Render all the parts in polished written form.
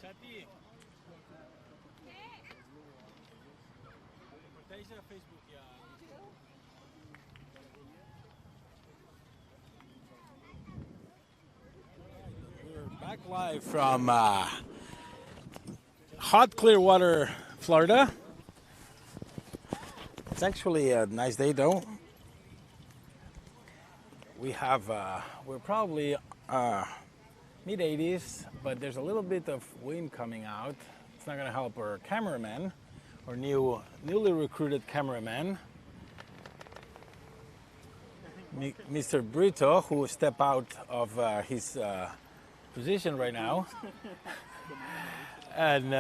Chati. Reportáis a Facebook ya. We're back live from hot Clearwater, Florida. It's actually a nice day though. We have, we're probably mid-80s, but there's a little bit of wind coming out. It's not going to help our cameraman, our newly recruited cameraman, Mr. Brito, who stepped out of his position right now, and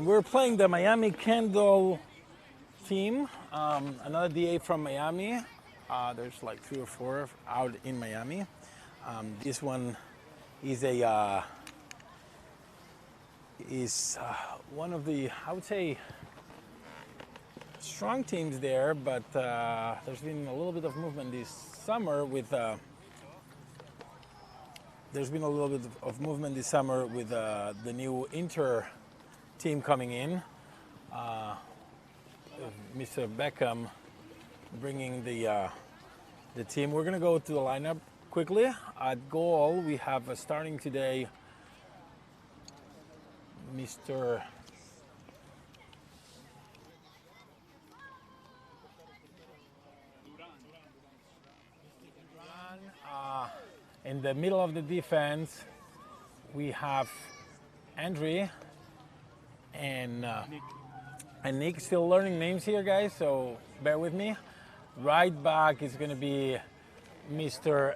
we're playing the Miami Kendall team, another DA from Miami. There's like 3 or 4 out in Miami. This one is one of the, I would say, strong teams there, but there's been a little bit of movement this summer with the new Inter team coming in. Mr. Beckham bringing the team. We're going to go to the lineup quickly. At goal, we have starting today Mr. In the middle of the defense, we have Andre and Nick. Still learning names here, guys, so bear with me. Right back is going to be Mr.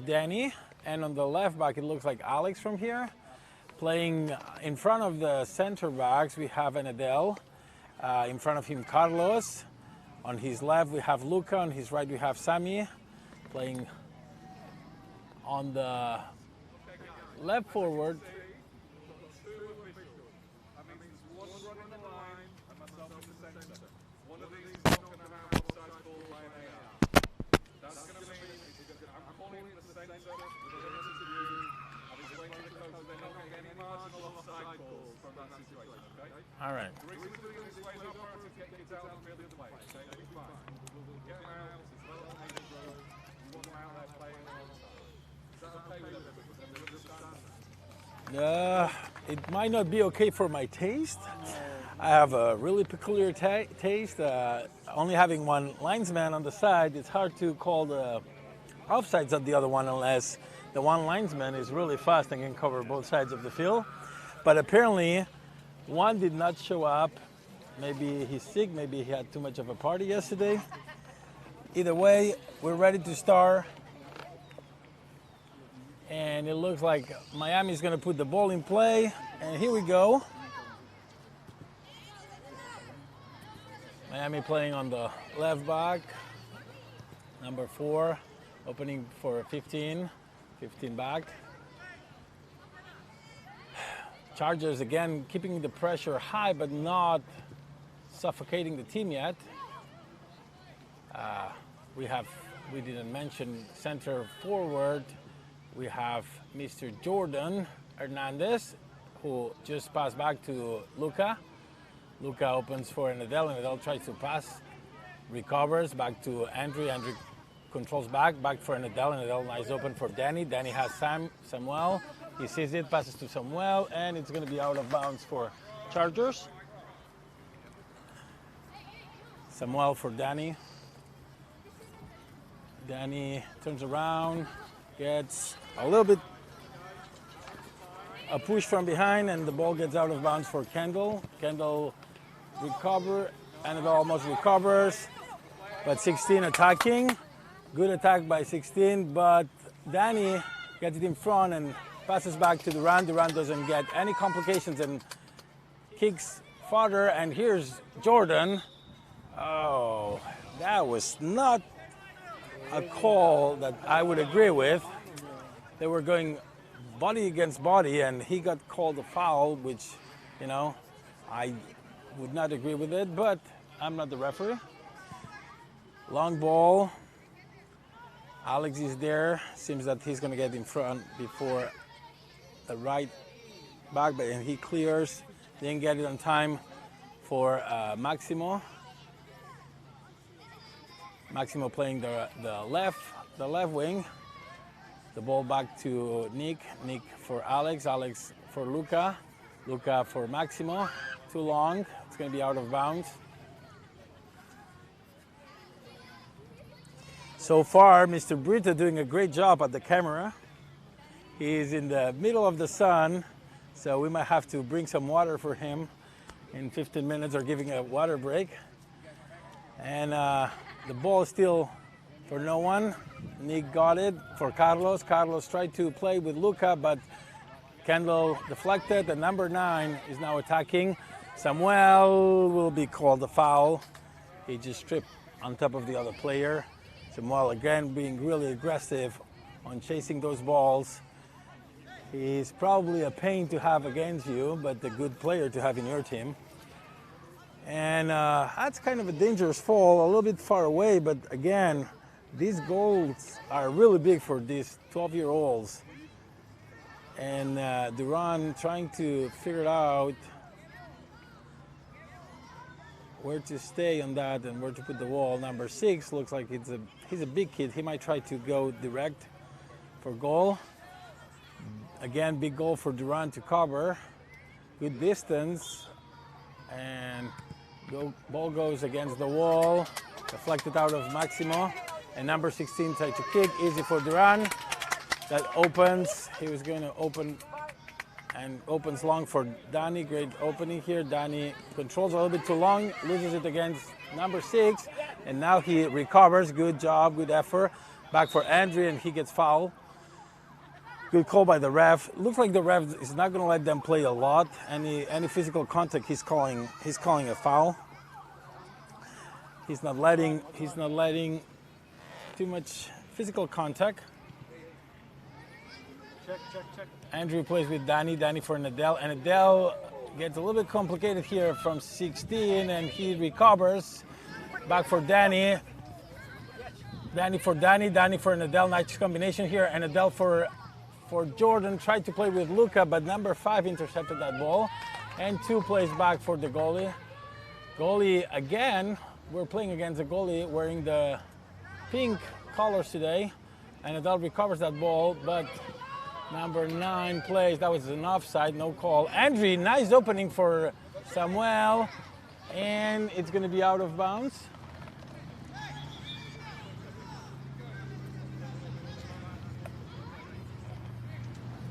Danny, and on the left back it looks like Alex from here. Playing in front of the center backs, we have an Adele. In front of him, Carlos. On his left, we have Luca. On his right, we have Sammy. Playing on the left forward. All right. It might not be okay for my taste. I have a really peculiar taste. Only having one linesman on the side, it's hard to call the offsides of the other one unless the one linesman is really fast and can cover both sides of the field. But apparently, one did not show up. Maybe he's sick, maybe he had too much of a party yesterday. Either way, we're ready to start. And it looks like Miami's going to put the ball in play. And here we go. Miami playing on the left back. Number 4, opening for 15 back. Chargers again keeping the pressure high, but not suffocating the team yet. We didn't mention center forward. We have Mr. Jordan Hernandez, who just passed back to Luca. Luca opens for an Adele, and Adele tries to pass, recovers back to Andre. Andre controls back for an Adele, and Adele nice open for Danny. Danny has Samuel. He sees it, passes to Samuel, and it's going to be out of bounds for Chargers. Samuel for Danny. Danny turns around, gets a little bit a push from behind, and the ball gets out of bounds for Kendall. Kendall recover, and it almost recovers, but 16 attacking. Good attack by 16, but Danny gets it in front and passes back to Durant. Durant doesn't get any complications and kicks farther, and here's Jordan. Oh, that was not a call that I would agree with. They were going body against body, and he got called a foul, which, you know, I would not agree with it, but I'm not the referee. Long ball. Alex is there. Seems that he's going to get in front before the right back, but he clears. Didn't get it on time for Maximo. Maximo playing the left wing. The ball back to Nick. Nick for Alex. Alex for Luca. Luca for Maximo. Too long. It's going to be out of bounds. So far, Mr. Brito doing a great job at the camera. He's in the middle of the sun, so we might have to bring some water for him in 15 minutes or giving a water break. And the ball is still for no one. Nick got it for Carlos. Carlos tried to play with Luca, but Kendall deflected. The number 9 is now attacking. Samuel will be called a foul. He just tripped on top of the other player. Samuel again being really aggressive on chasing those balls. He's probably a pain to have against you, but a good player to have in your team. And that's kind of a dangerous fall, a little bit far away, but again, these goals are really big for these 12-year-olds. And Duran trying to figure it out where to stay on that and where to put the wall. Number 6 looks like he's a big kid. He might try to go direct for goal. Again, big goal for Duran to cover. Good distance, and ball goes against the wall, deflected out of Maximo. And number 16 tried to kick, easy for Duran. That opens. He was going to open, and opens long for Danny. Great opening here. Danny controls a little bit too long, loses it against number 6, and now he recovers. Good job, good effort. Back for Andre, and he gets fouled. Good call by the ref. Looks like the ref is not going to let them play a lot. Any physical contact, he's calling a foul. He's not letting too much physical contact. Check. Andrew plays with Danny. Danny for Nadal. And Nadal gets a little bit complicated here from 16, and he recovers. Back for Danny. Danny for Danny. Danny for Nadal. Nice combination here. And Nadal for Jordan. Tried to play with Luca, but number 5 intercepted that ball. And 2 plays back for the goalie. Goalie again. We're playing against a goalie wearing the pink colors today. And Nadal recovers that ball, but number 9 plays. That was an offside, no call. Andre, nice opening for Samuel, and it's going to be out of bounds.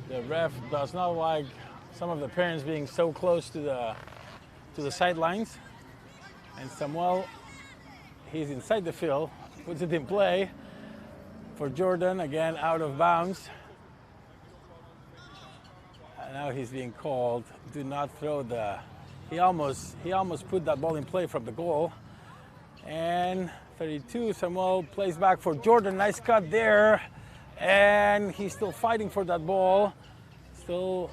The ref does not like some of the parents being so close to the sidelines. And Samuel, he's inside the field, puts it in play for Jordan, again out of bounds. And now he's being called, do not throw he almost put that ball in play from the goal. And 32, Samuel plays back for Jordan, nice cut there. And he's still fighting for that ball. Still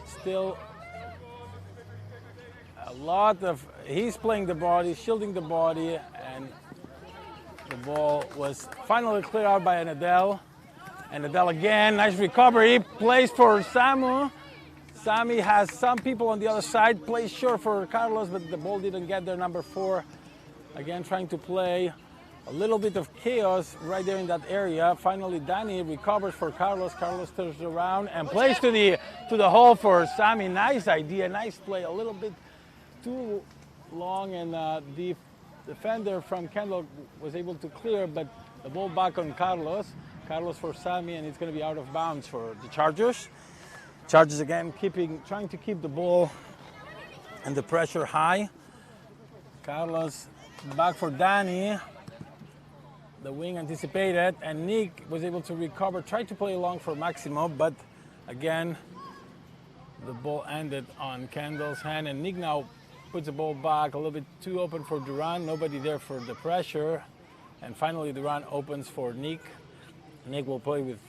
a lot of, he's playing the body, shielding the body, and the ball was finally cleared out by Nadal. And Nadal again, nice recovery, plays for Samu. Sammy has some people on the other side, plays short for Carlos, but the ball didn't get there. Number 4, again trying to play. A little bit of chaos right there in that area. Finally, Danny recovers for Carlos. Carlos turns around and plays to the hole for Sammy. Nice idea, nice play. A little bit too long, and the defender from Kendall was able to clear, but The ball back on Carlos. Carlos for Sammy, and it's going to be out of bounds for the Chargers. Chargers again trying to keep the ball and the pressure high. Carlos back for Danny. The wing anticipated, and Nick was able to recover, tried to play along for Maximo, but again, the ball ended on Kendall's hand, and Nick now puts the ball back a little bit too open for Duran. Nobody there for the pressure, and finally Duran opens for Nick. Nick will play with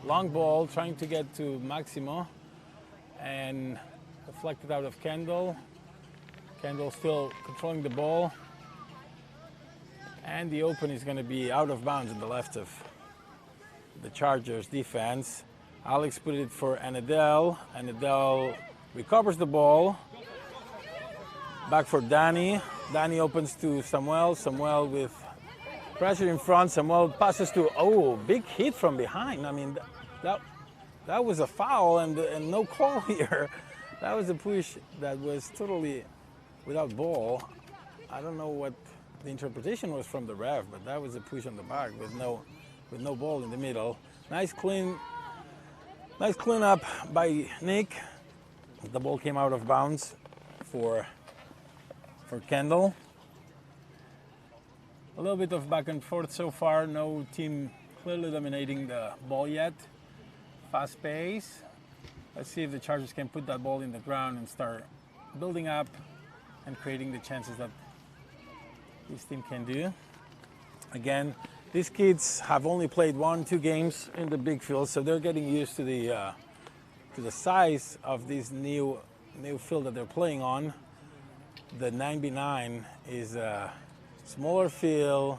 long ball, trying to get to Maximo, and deflected out of Kendall. Kendall still controlling the ball. And the open is going to be out of bounds on the left of the Chargers defense. Alex put it for Anadel. Anadel recovers the ball. Back for Danny. Danny opens to Samuel. Samuel with pressure in front. Samuel passes to, big hit from behind. I mean, that was a foul and no call here. That was a push that was totally without ball. I don't know what the interpretation was from the ref, but that was a push on the back with no ball in the middle. Nice cleanup by Nick. The ball came out of bounds for Kendall. A little bit of back and forth so far. No team clearly dominating the ball yet. Fast pace. Let's see if the Chargers can put that ball in the ground and start building up and creating the chances that this team can do. Again, these kids have only played 1-2 games in the big field, so they're getting used to the size of this new field that they're playing on. The 9x9 is a smaller field,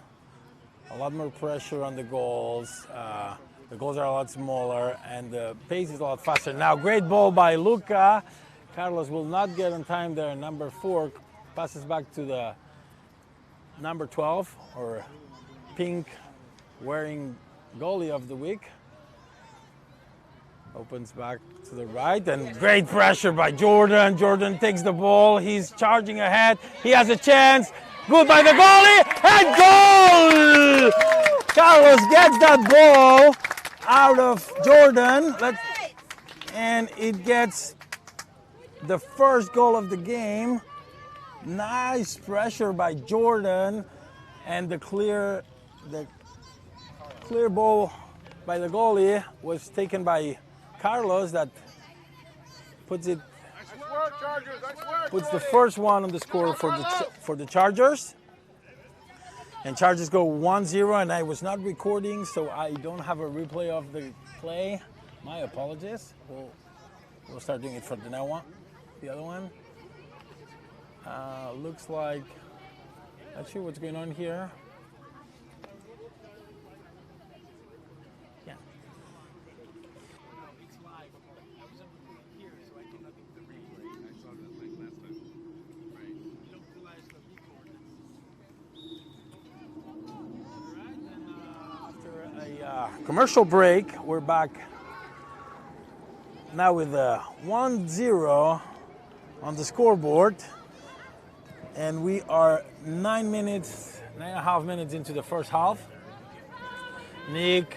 a lot more pressure on the goals. The goals are a lot smaller, and the pace is a lot faster. Now, great ball by Luca. Carlos will not get on time there. Number 4 passes back to the number 12, or pink wearing goalie of the week. Opens back to the right, and great pressure by Jordan. Jordan takes the ball. He's charging ahead. He has a chance. Good by the goalie, and goal! Carlos gets that ball out of Jordan, and it gets the first goal of the game. Nice pressure by Jordan, and the clear ball by the goalie was taken by Carlos. That puts the first one on the score for the Chargers. And Chargers go 1-0, and I was not recording, so I don't have a replay of the play. My apologies. We'll start doing it from the now on. The other one. Looks like, not sure what's going on here. Yeah. After a commercial break, we're back now with a 1-0 on the scoreboard. And we are 9.5 minutes into the first half. Nick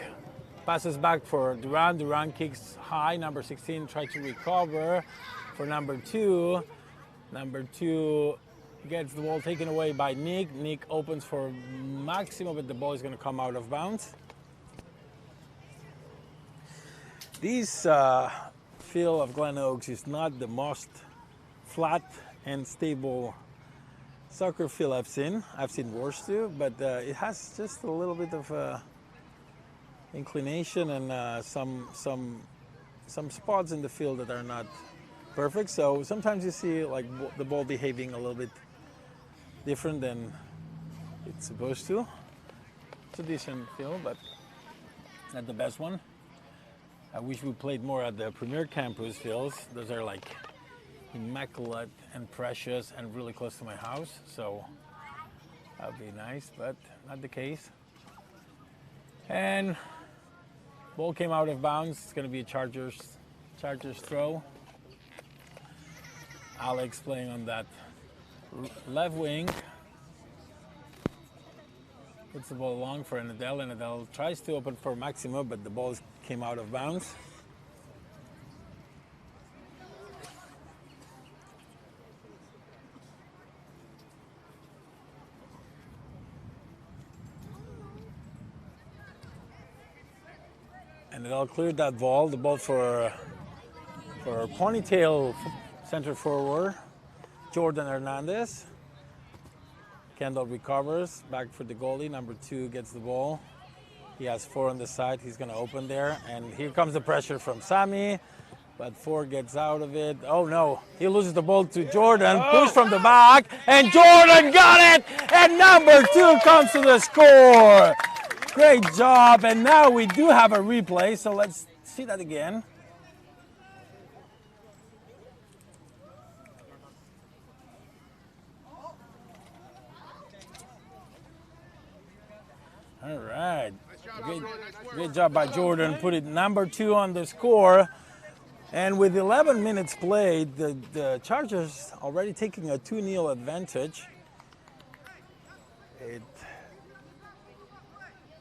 passes back for Duran. Duran kicks high. Number 16 tries to recover for number 2. Number 2 gets the ball taken away by Nick. Nick opens for Maximo, but the ball is going to come out of bounds. This field of Glen Oaks is not the most flat and stable soccer field I've seen. I've seen worse too, but it has just a little bit of inclination and some spots in the field that are not perfect. So sometimes you see like the ball behaving a little bit different than it's supposed to. It's a decent field, but not the best one. I wish we played more at the Premier Campus fields. Those are like immaculate and precious and really close to my house, so that would be nice, but not the case. And ball came out of bounds. It's going to be a Chargers throw. Alex playing on that left wing. Puts the ball long for Kendall, and Kendall tries to open for Maximo, but the ball came out of bounds. And Kendall cleared that ball, the ball for ponytail center forward, Jordan Hernandez. Kendall recovers, back for the goalie. Number 2 gets the ball. He has 4 on the side. He's going to open there. And here comes the pressure from Sammy. But 4 gets out of it. Oh, no. He loses the ball to Jordan. Push from the back. And Jordan got it. And number 2 comes to the score. Great job. And now we do have a replay. So let's see that again. All right, great job by Jordan. Put it number 2 on the score. And with 11 minutes played, the Chargers already taking a 2-0 advantage.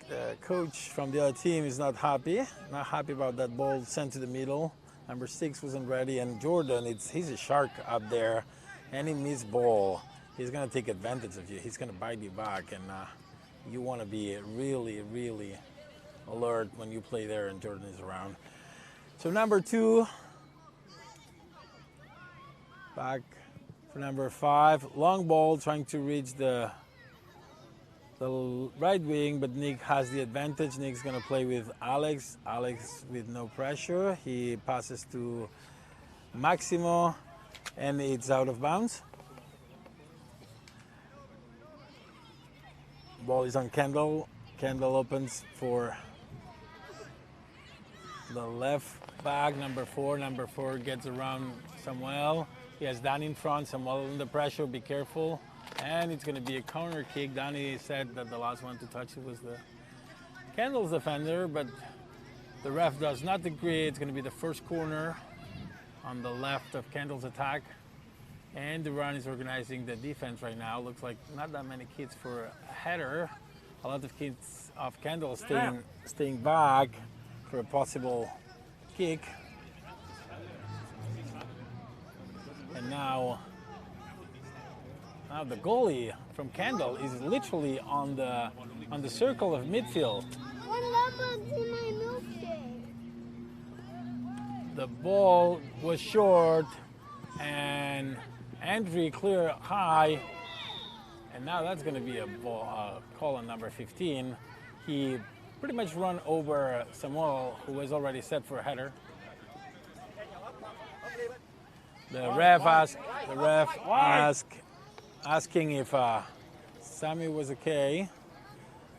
The coach from the other team is not happy about that ball sent to the middle. Number 6 wasn't ready, and Jordan, he's a shark up there. Any missed ball, he's going to take advantage of you. He's going to bite you back, and you want to be really, really alert when you play there and Jordan is around. So number 2, back for number 5. Long ball trying to reach the right wing, but Nick has the advantage. Nick's going to play with Alex. Alex with no pressure. He passes to Maximo, and it's out of bounds. Ball is on Kendall. Kendall opens for the left back, number 4. Number 4 gets around Samuel. He has Danny in front. Samuel under pressure. Be careful. And it's going to be a corner kick. Danny said that the last one to touch it was the Kendall's defender, but the ref does not agree. It's going to be the first corner on the left of Kendall's attack. And Duran is organizing the defense right now. Looks like not that many kids for a header. A lot of kids of Kendall staying back for a possible kick. And now the goalie from Kendall is literally on the circle of midfield. What happened to my milkshake? The ball was short, and Andrew clear high, and now that's going to be a call on number 15. He pretty much run over Samuel, who was already set for a header. The ref asking if Sammy was okay.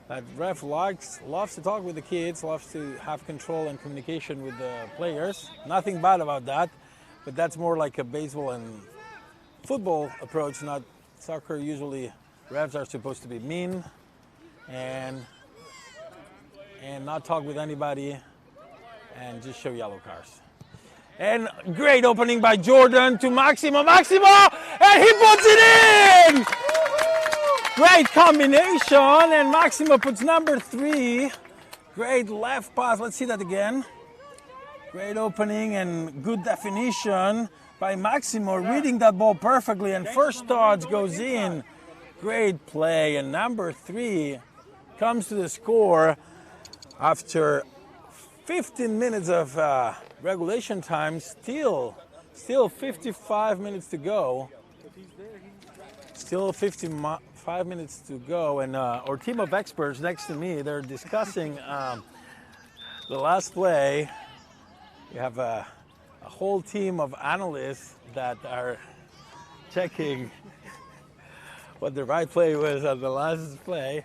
That ref loves to talk with the kids, loves to have control and communication with the players. Nothing bad about that, but that's more like a baseball and football approach, not soccer. Usually refs are supposed to be mean and not talk with anybody and just show yellow cards. And great opening by Jordan to Maximo, and he puts it in! Great combination, and Maximo puts number 3. Great left pass, let's see that again. Great opening and good definition by Maximo, reading that ball perfectly, and first touch goes in. Great play, and number 3 comes to the score after 15 minutes of regulation time, still 55 minutes to go. Still 55 minutes to go, and our team of experts next to me, they're discussing the last play. We have a whole team of analysts that are checking what the right play was on the last play.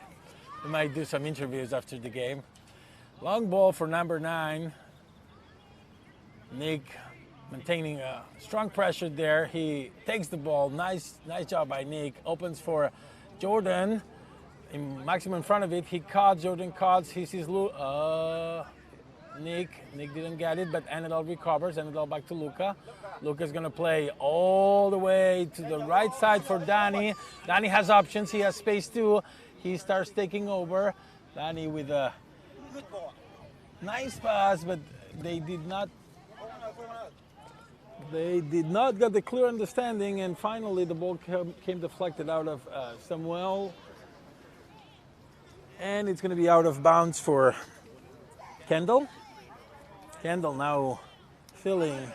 We might do some interviews after the game. Long ball for number 9. Nick maintaining a strong pressure there. He takes the ball. Nice job by Nick. Opens for Jordan. Maximo in front of it. He caught. Jordan caught. He sees Nick. Nick didn't get it, but Anadol recovers. Anadol back to Luca. Luca's going to play all the way to the right side for Danny. Danny has options. He has space too. he starts taking over. Danny with a nice pass, but they did not get the clear understanding, and finally the ball came deflected out of Samuel, and it's going to be out of bounds for Kendall. Kendall now feeling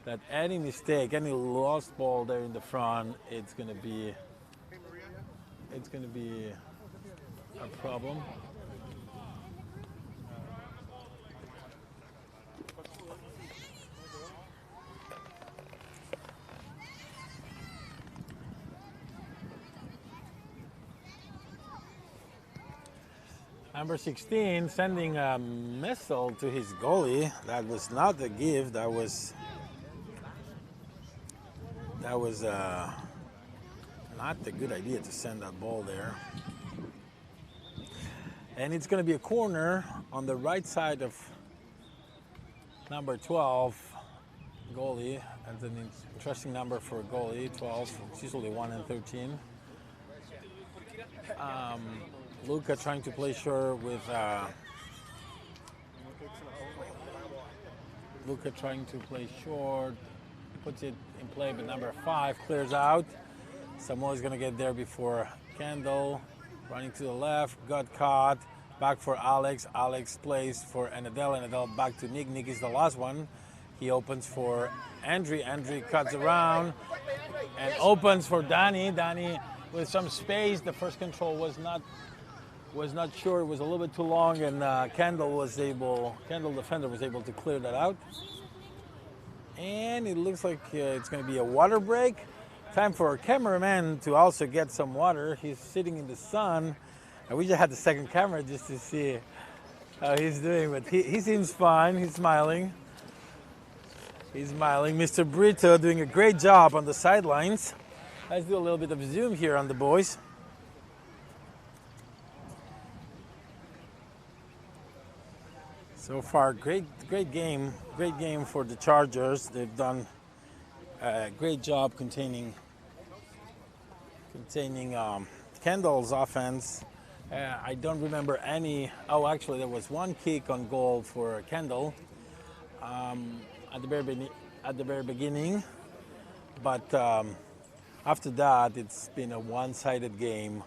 that any mistake, any lost ball there in the front, it's going to be a problem. Number 16 sending a missile to his goalie. That was not a give. That was not a good idea to send that ball there. And it's going to be a corner on the right side of number 12 goalie. That's an interesting number for a goalie. 12. It's usually 1 and 13. Luca trying to play short with puts it in play, but number 5 clears out. Samoa's gonna get there before Kendall. Running to the left, got caught. Back for Alex. Alex plays for Anadel. Anadel back to Nick. Nick is the last one. He opens for Andre. Andre cuts around and opens for Danny. Danny with some space. The first control was not sure. It was a little bit too long, and Kendall defender was able to clear that out. And it looks like it's going to be a water break. Time for our cameraman to also get some water. He's sitting in the sun. I wish I had the second camera just to see how he's doing, but he seems fine. He's smiling. Mr. Brito doing a great job on the sidelines. Let's do a little bit of zoom here on the boys. So far, great game for the Chargers. They've done a great job containing Kendall's offense. I don't remember any. Oh, actually, there was one kick on goal for Kendall at the very beginning, but after that, it's been a one-sided game.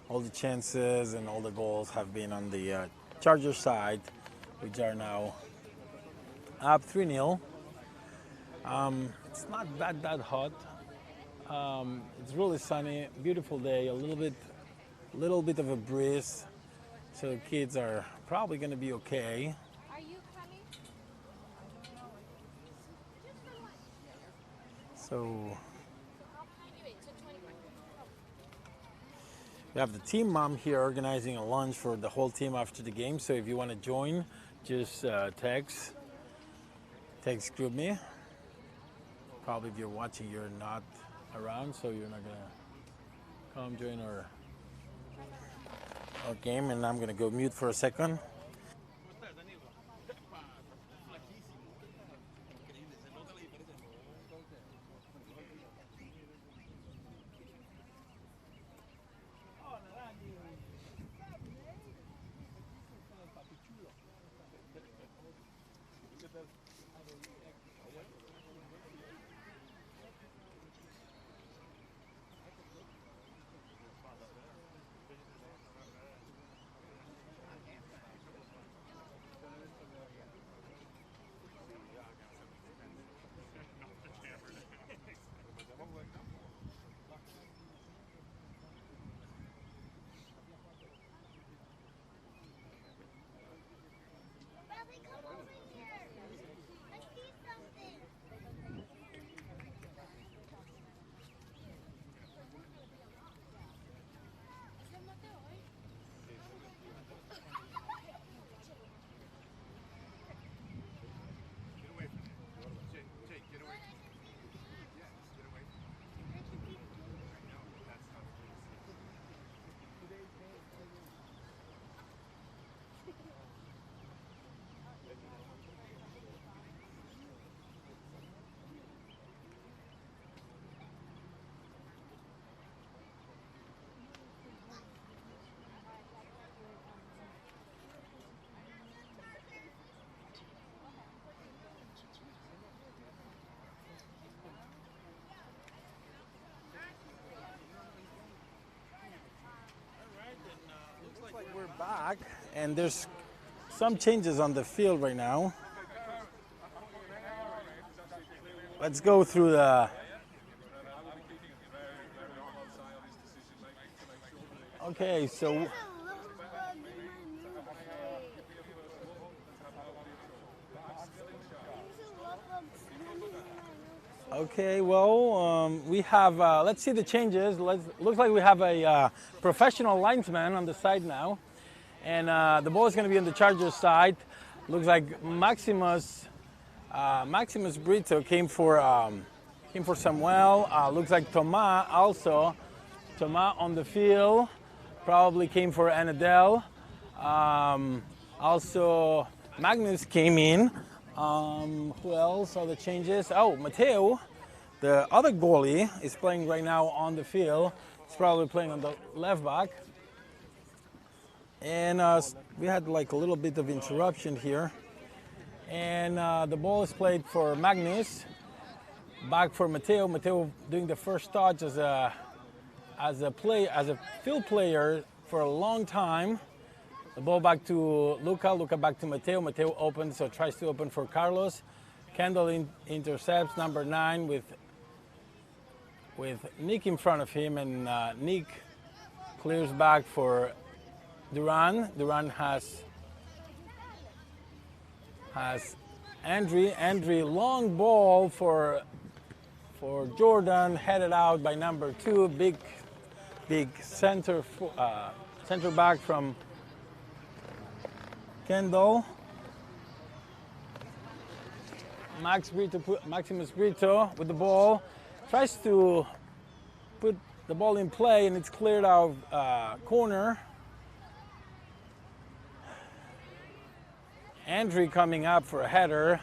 All the chances and all the goals have been on the Chargers side, which are now up 3-0. It's not that hot. It's really sunny, beautiful day, a little bit of a breeze, so kids are probably going to be okay. Are you coming? So we have the team mom here organizing a lunch for the whole team after the game. So if you want to join, just text group me. Probably if you're watching, you're not around, so you're not gonna come join our game. And I'm gonna go mute for a second. back, and there's some changes on the field right now. Let's go through the... Okay, so... Okay, well, we have, let's see the changes. Looks like we have a professional linesman on the side now. And the ball is going to be on the Chargers side. Looks like Maximus Brito came for Samuel. Looks like Thomas also. Thomas on the field probably came for Anadel. Also, Magnus came in. Who else are the changes? Oh, Mateo, the other goalie, is playing right now on the field. He's probably playing on the left back. And we had like a little bit of interruption here. And the ball is played for Magnus. Back for Mateo. Mateo doing the first touch as a field player for a long time. The ball back to Luca. Luca back to Mateo. Mateo opens, so tries to open for Carlos. Kendall intercepts number 9 with Nick in front of him, and Nick clears back for Duran. Duran has Andre. Andre long ball for Jordan, headed out by number 2. Big center back from Kendall. Maximus Brito with the ball. Tries to put the ball in play, and it's cleared out corner. Andre coming up for a header.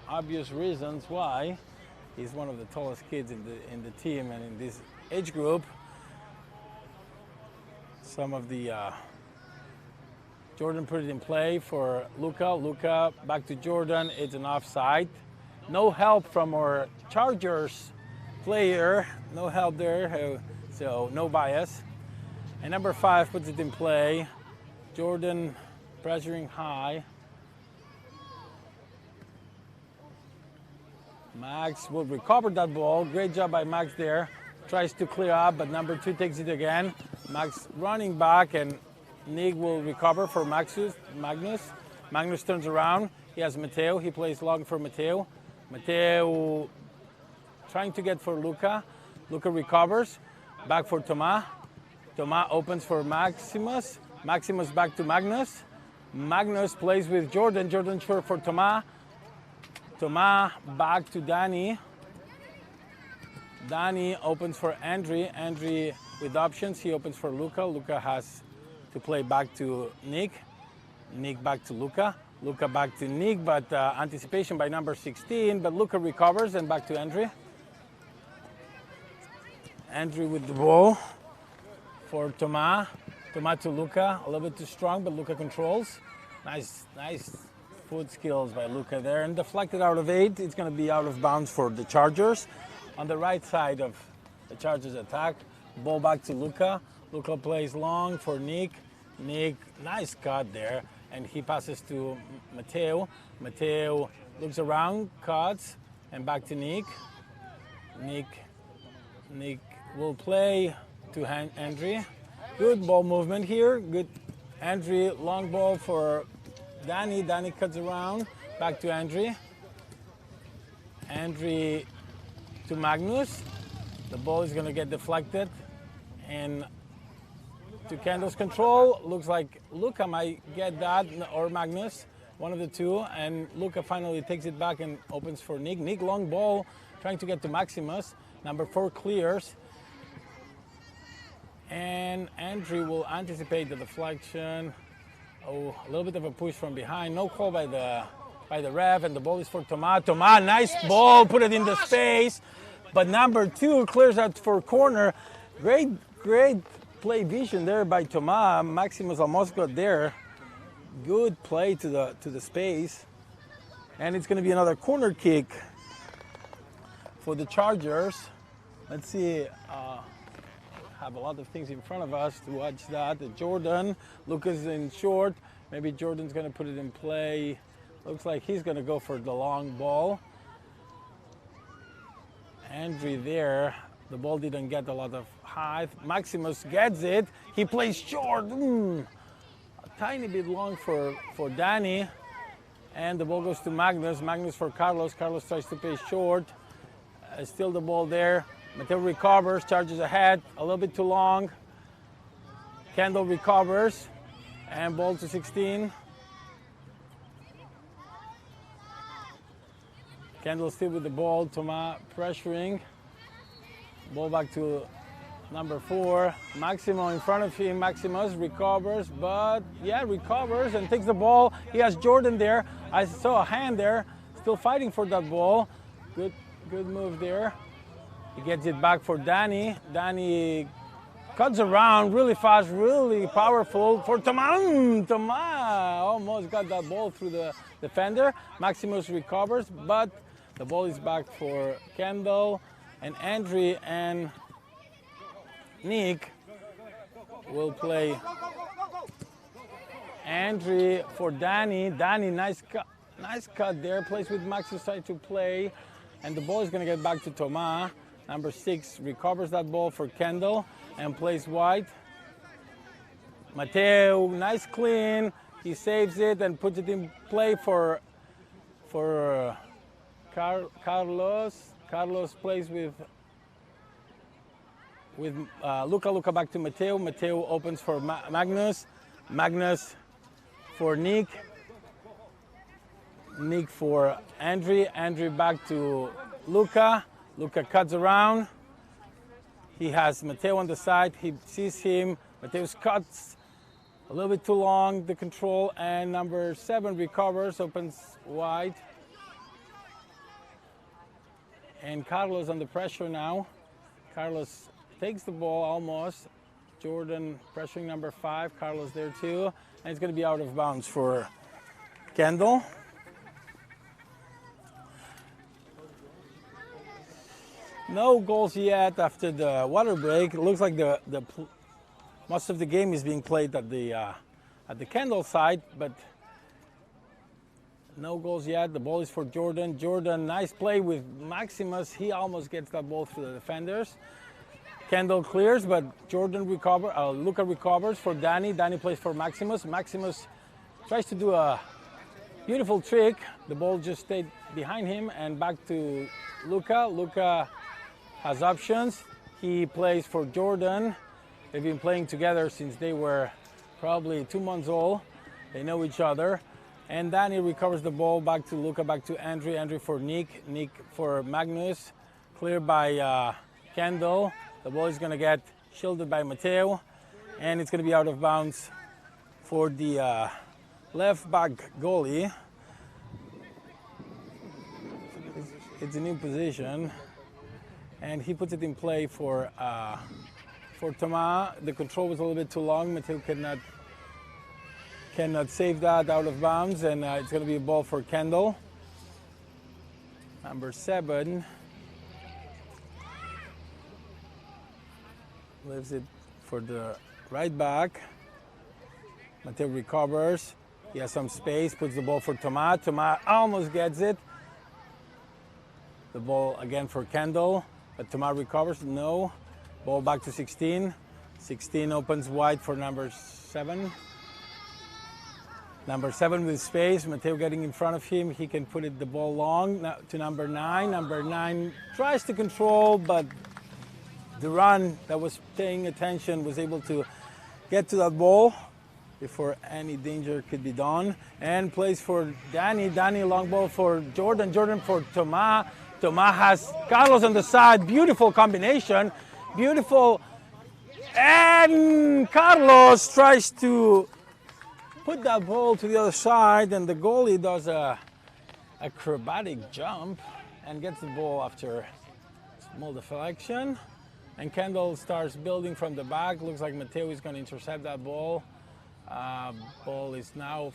Obvious reasons why. He's one of the tallest kids in the team and in this age group. Some of the Jordan put it in play for Luca. Luca back to Jordan. It's an offside. No help from our Chargers player. No help there, so no bias. And number 5 puts it in play. Jordan pressuring high. Max will recover that ball. Great job by Max there. Tries to clear up, but number 2 takes it again. Max running back, and Nick will recover for Magnus. Magnus turns around. He has Mateo. He plays long for Mateo. Mateo trying to get for Luca. Luca recovers. Back for Thomas. Thomas opens for Maximus. Maximus back to Magnus. Magnus plays with Jordan. Jordan short for Thomas. Thomas back to Danny. Danny opens for Andre. Andre with options. He opens for Luca. Luca has to play back to Nick. Nick back to Luca. Luca back to Nick, but anticipation by number 16. But Luca recovers and back to Andre. Andre with the ball for Thomas. Thomas to Luca. A little bit too strong, but Luca controls. Nice foot skills by Luca there. And deflected out of 8. It's going to be out of bounds for the Chargers. On the right side of the Chargers attack. Ball back to Luca. Luca plays long for Nick. Nick, nice cut there. And he passes to Mateo. Mateo looks around, cuts, and back to Nick. Nick will play to Andre. Good ball movement here. Good Andre, long ball for Danny. Danny cuts around, back to Andre. Andre to Magnus. The ball is going to get deflected. And to Kendall's control. Looks like Luca might get that, or Magnus, one of the two. And Luca finally takes it back and opens for Nick. Nick, long ball, trying to get to Maximus. Number 4 clears. And Andre will anticipate the deflection. Oh, a little bit of a push from behind. No call by the ref, and the ball is for Thomas. Thomas, nice ball, put it in the space. But number 2 clears out for corner. Great play vision there by Thomas. Maximus almost got there. Good play to the space. And it's going to be another corner kick for the Chargers. Let's see have a lot of things in front of us to watch that. Jordan, Lucas in short. Maybe Jordan's going to put it in play. Looks like he's going to go for the long ball. Andre there. The ball didn't get a lot of height. Maximus gets it. He plays short. A tiny bit long for Danny. And the ball goes to Magnus. Magnus for Carlos. Carlos tries to play short. Still the ball there. Mateo recovers, charges ahead. A little bit too long. Kendall recovers. And ball to 16. Kendall still with the ball. Thomas pressuring. Ball back to number 4. Maximo in front of him. Maximus recovers, but recovers and takes the ball. He has Jordan there. I saw a hand there. Still fighting for that ball. Good move there. He gets it back for Danny. Danny cuts around really fast, really powerful for Thomas. Thomas almost got that ball through the defender. Maximus recovers, but the ball is back for Kendall. And Andre and Nick will play. Andre for Danny. Danny, nice cut there. Plays with Maximus, trying to play. And the ball is going to get back to Thomas. Number 6 recovers that ball for Kendall and plays wide. Mateo, nice clean. He saves it and puts it in play for Carlos. Carlos plays with Luca. Luca back to Mateo. Mateo opens for Magnus. Magnus for Nick. Nick for Andre. Andre back to Luca. Luca cuts around. He has Mateo on the side. He sees him. Mateo's cuts a little bit too long, the control, and number 7 recovers, opens wide. And Carlos under pressure now. Carlos takes the ball almost. Jordan pressuring number 5. Carlos there too. And it's going to be out of bounds for Kendall. No goals yet after the water break. It looks like most of the game is being played at the Kendall side, but no goals yet. The ball is for Jordan. Jordan, nice play with Maximus. He almost gets that ball through the defenders. Kendall clears, but Jordan Luca recovers for Danny. Danny plays for Maximus. Maximus tries to do a beautiful trick. The ball just stayed behind him and back to Luca. Luca has options. He plays for Jordan. They've been playing together since they were probably 2 months old. They know each other. And Danny recovers the ball back to Luca, back to Andre. Andre for Nick. Nick for Magnus. Cleared by Kendall. The ball is going to get shielded by Mateo. And it's going to be out of bounds for the left back goalie. It's a new position. And he puts it in play for Thomas. The control was a little bit too long. Mateo cannot save that out of bounds, and it's going to be a ball for Kendall. Number 7 leaves it for the right back. Mateo recovers. He has some space, puts the ball for Thomas. Thomas almost gets it. The ball again for Kendall. But Thomas recovers, no. Ball back to 16. 16 opens wide for number 7. Number 7 with space. Mateo getting in front of him. He can put the ball long to number 9. Number 9 tries to control, but Duran, that was paying attention, was able to get to that ball before any danger could be done. And plays for Danny. Danny, long ball for Jordan. Jordan for Thomas. Thomas has Carlos on the side. Beautiful combination. Beautiful. And Carlos tries to put that ball to the other side, and the goalie does a acrobatic jump and gets the ball after small deflection. And Kendall starts building from the back. Looks like Mateo is going to intercept that ball. Ball is now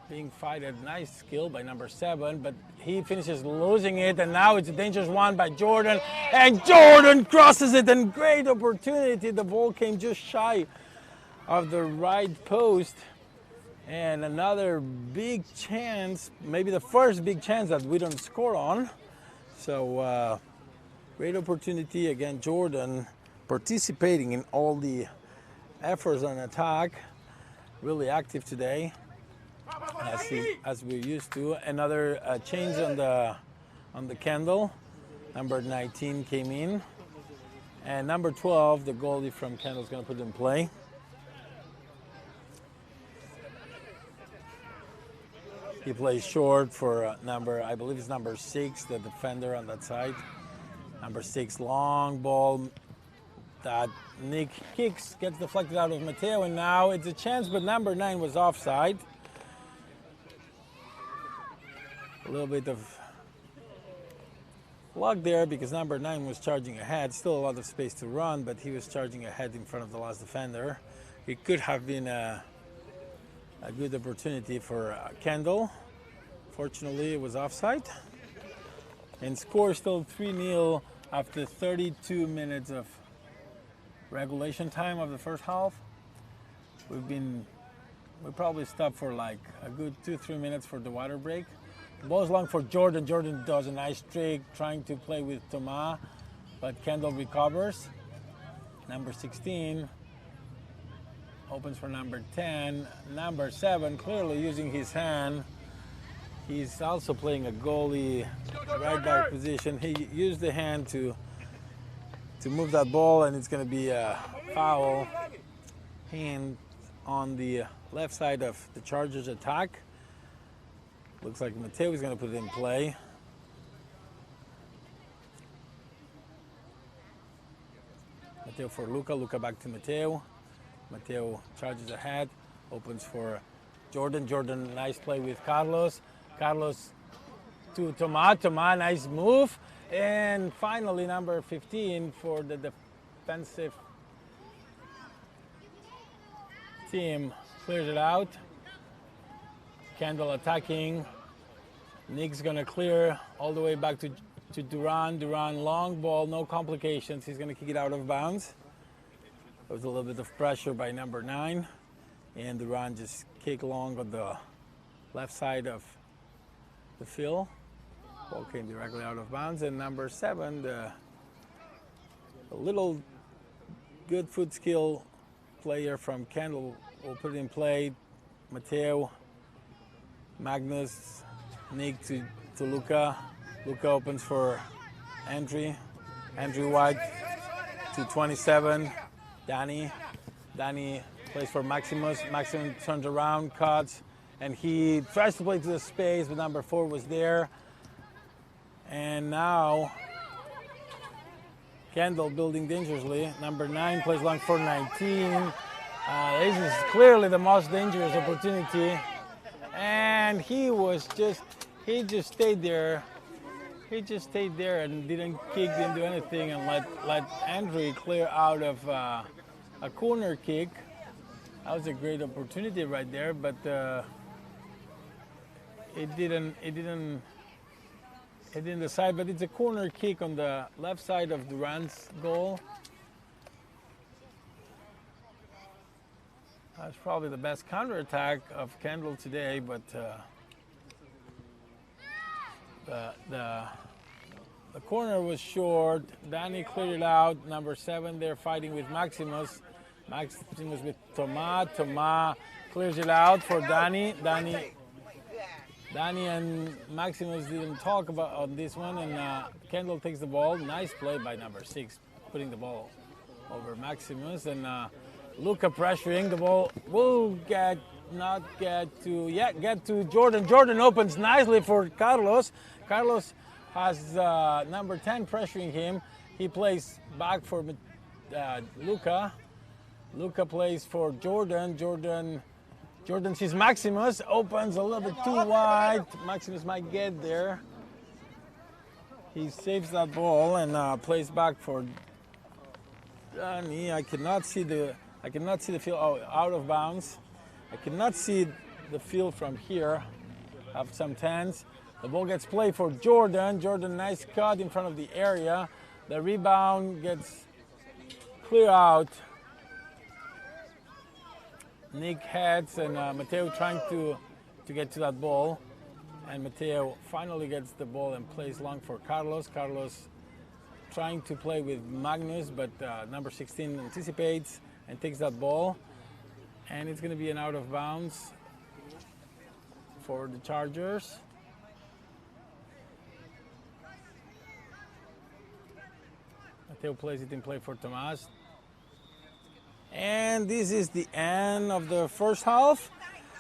being fighted. Nice skill by number 7, but he finishes losing it, and now it's a dangerous one by Jordan, and Jordan crosses it, and great opportunity. The ball came just shy of the right post, and another big chance, maybe the first big chance that we don't score on. So great opportunity. Again, Jordan participating in all the efforts on attack, really active today, as we're used to. Another change on the Kendall. Number 19 came in, and number 12, the goalie from Kendall, is going to put it in play. He plays short for I believe it's number 6, the defender on that side. Number 6, long ball that Nick kicks, gets deflected out of Mateo, and now it's a chance, but number 9 was offside. A little bit of luck there because number 9 was charging ahead. Still a lot of space to run, but he was charging ahead in front of the last defender. It could have been a good opportunity for Kendall. Fortunately, it was offside. And score still 3-0 after 32 minutes of regulation time of the first half. We probably stopped for like a good 2-3 minutes for the water break. The ball's long for Jordan. Jordan does a nice trick trying to play with Thomas, but Kendall recovers. Number 16 opens for number 10. Number 7 clearly using his hand. He's also playing a goalie right back position. He used the hand to move that ball, and it's going to be a foul hand on the left side of the Chargers attack. Looks like Mateo is going to put it in play. Mateo for Luca. Luca back to Mateo. Mateo charges ahead, opens for Jordan. Jordan, nice play with Carlos. Carlos to Tomas. Tomas, nice move. And finally, number 15 for the defensive team clears it out. Kendall attacking. Nick's gonna clear all the way back to Duran. Duran, long ball, no complications. He's gonna kick it out of bounds. There was a little bit of pressure by number 9, and Duran just kicked long on the left side of the field. Ball came directly out of bounds, and number 7, the little good foot skill player from Kendall, will put it in play. Mateo, Magnus, Nick to Luca. Luca opens for Andrew White to 27. Danny plays for Maximus. Maximus turns around, cuts, and he tries to play to the space, but number 4 was there. And now Kendall building dangerously. Number 9 plays long for 19. This is clearly the most dangerous opportunity. And he just stayed there. He just stayed there and didn't kick, didn't do anything, and let Andrew clear out of a corner kick. That was a great opportunity right there, but it didn't decide. But it's a corner kick on the left side of Duran's goal. That's probably the best counterattack of Kendall today, but the corner was short. Danny cleared it out. Number 7 there fighting with Maximus. Maximus with Tomas. Tomas clears it out for Danny. Danny and Maximus didn't talk about on this one, and Kendall takes the ball. Nice play by number 6, putting the ball over Maximus, and Luca pressuring. The ball will get to Jordan. Jordan opens nicely for Carlos. Carlos has number 10 pressuring him. He plays back for Luca. Luca plays for Jordan. Jordan sees Maximus, opens a little bit too wide. Maximus might get there. He saves that ball and plays back for Danny. I cannot see the field out of bounds. I cannot see the field from here. Have some tens. The ball gets played for Jordan. Jordan, nice cut in front of the area. The rebound gets clear out. Nick heads and Mateo trying to get to that ball. And Mateo finally gets the ball and plays long for Carlos. Carlos trying to play with Magnus, but number 16 anticipates and takes that ball. And it's going to be an out of bounds for the Chargers. Mateo plays it in play for Tomas. And this is the end of the first half.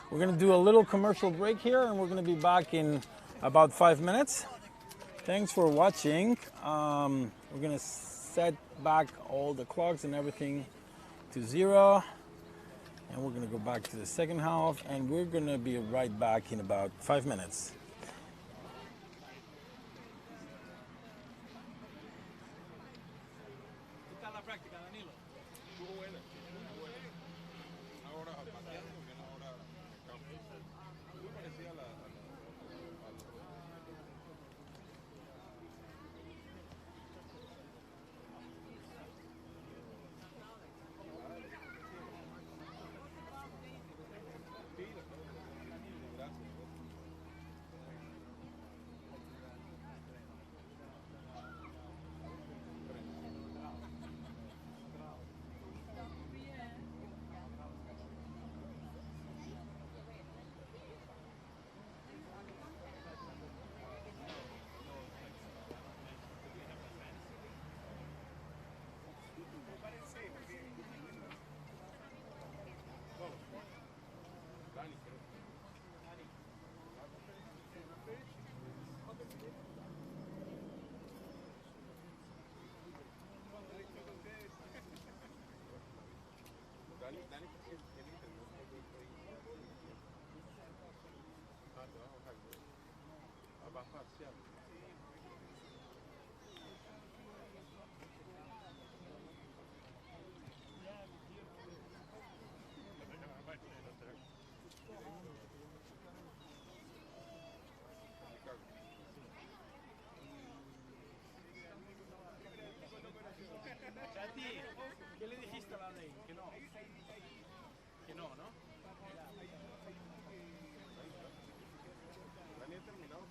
We're going to do a little commercial break here, and we're going to be back in about 5 minutes. Thanks for watching. We're going to set back all the clocks and everything to 0. And we're going to go back to the second half, and we're going to be right back in about 5 minutes. ¿Qué le dijiste a la ley? Que no. Que no, ¿no? Dani ha terminado.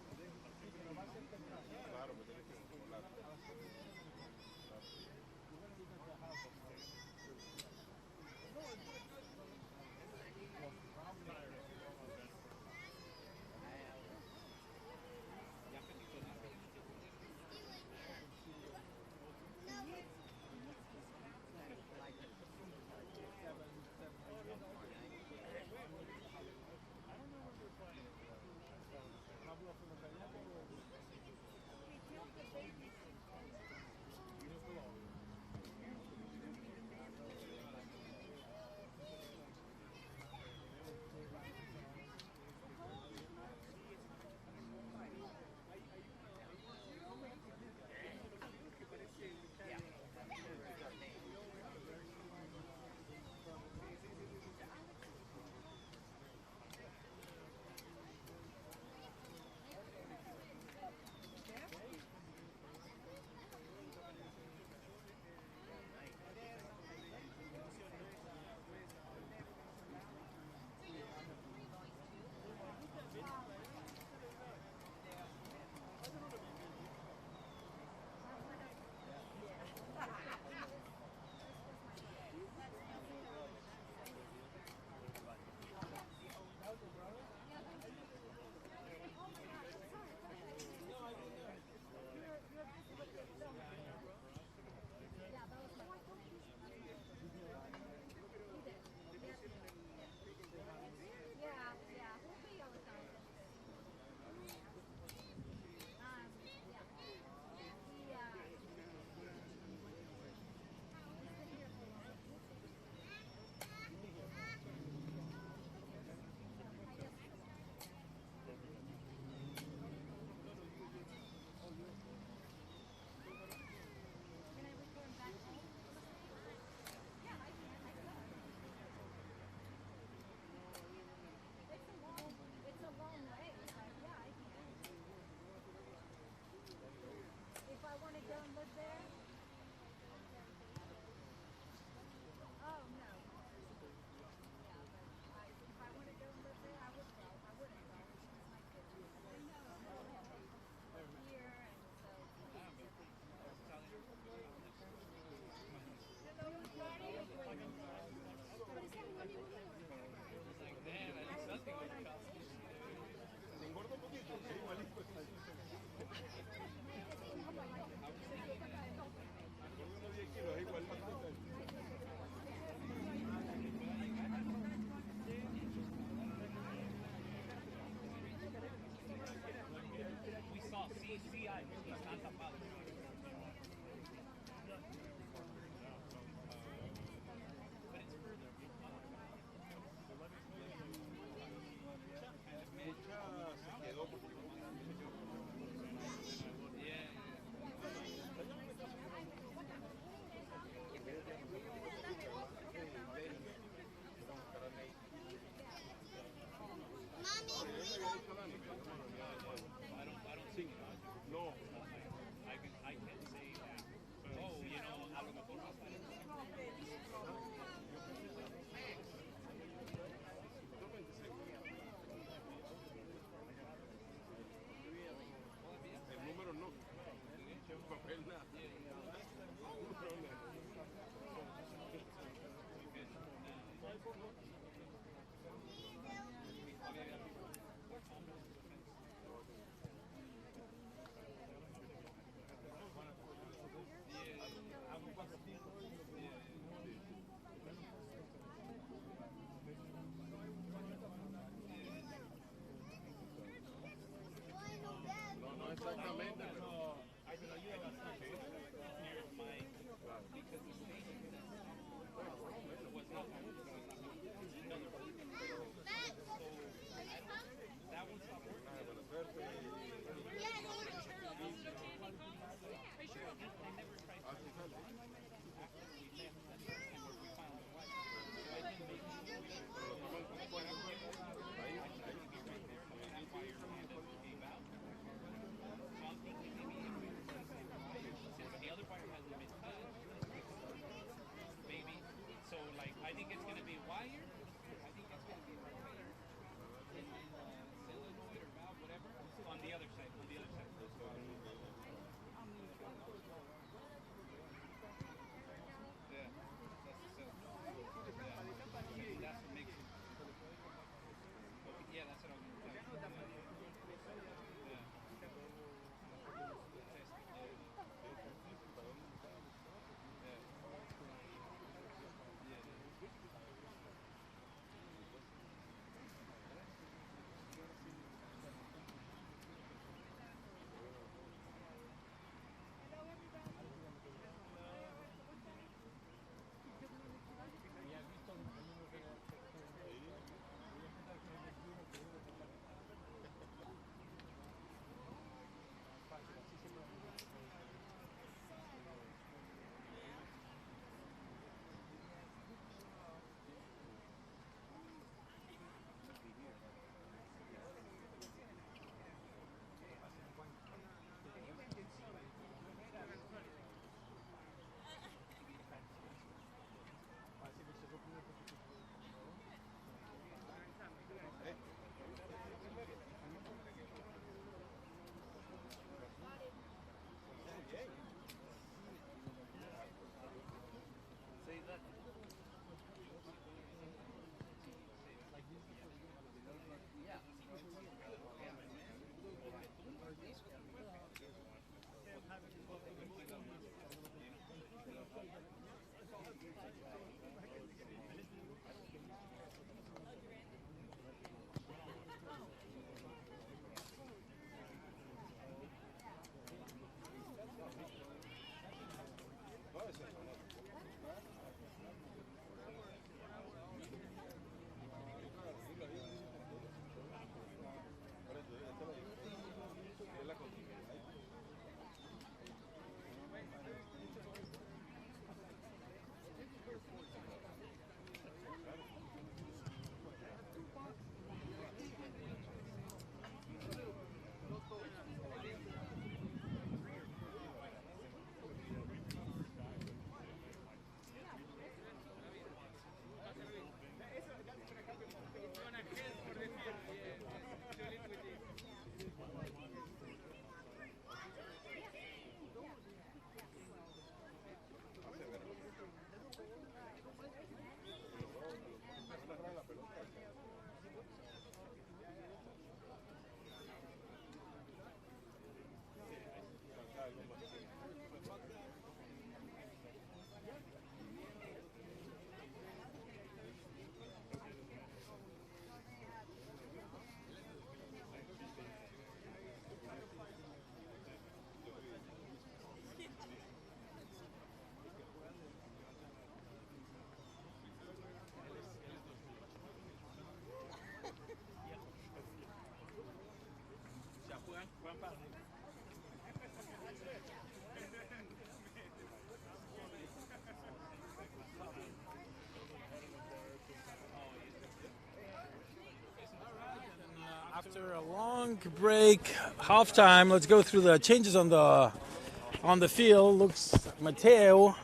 After a long break, halftime, let's go through the changes on the field. Looks Mateo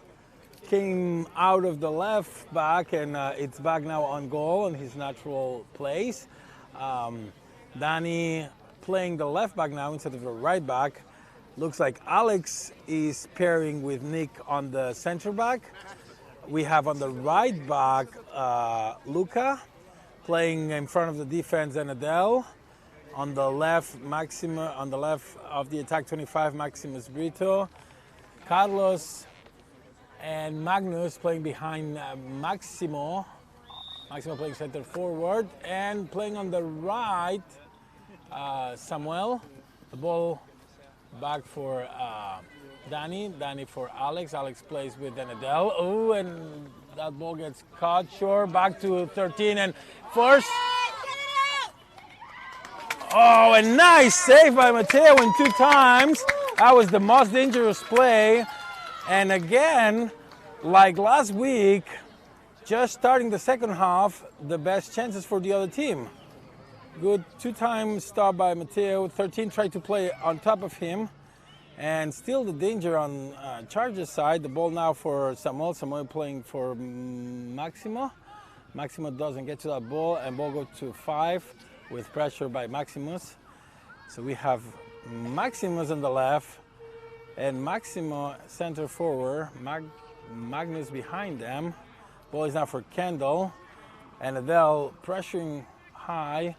came out of the left back and it's back now on goal in his natural place. Danny playing the left back now instead of the right back. Looks like Alex is pairing with Nick on the center back. We have on the right back Luca playing in front of the defense and Adele. On the left, on the left of the attack 25, Maximus Brito. Carlos and Magnus playing behind Maximo. Maximo playing center forward. And playing on the right, Samuel. The ball back for Danny. Danny for Alex. Alex plays with Adele. Oh, and that ball gets caught short. Back to 13 and first. Oh, a nice save by Mateo in 2 times. That was the most dangerous play. And again, like last week, just starting the second half, the best chances for the other team. Good two-time stop by Mateo. 13 tried to play on top of him. And still the danger on Chargers side. The ball now for Samuel. Samuel playing for Maximo. Maximo doesn't get to that ball, and ball goes to 5 with pressure by Maximus. So we have Maximus on the left, and Maximo center forward. Magnus behind them. Ball is now for Kendall, and Adele pressuring high.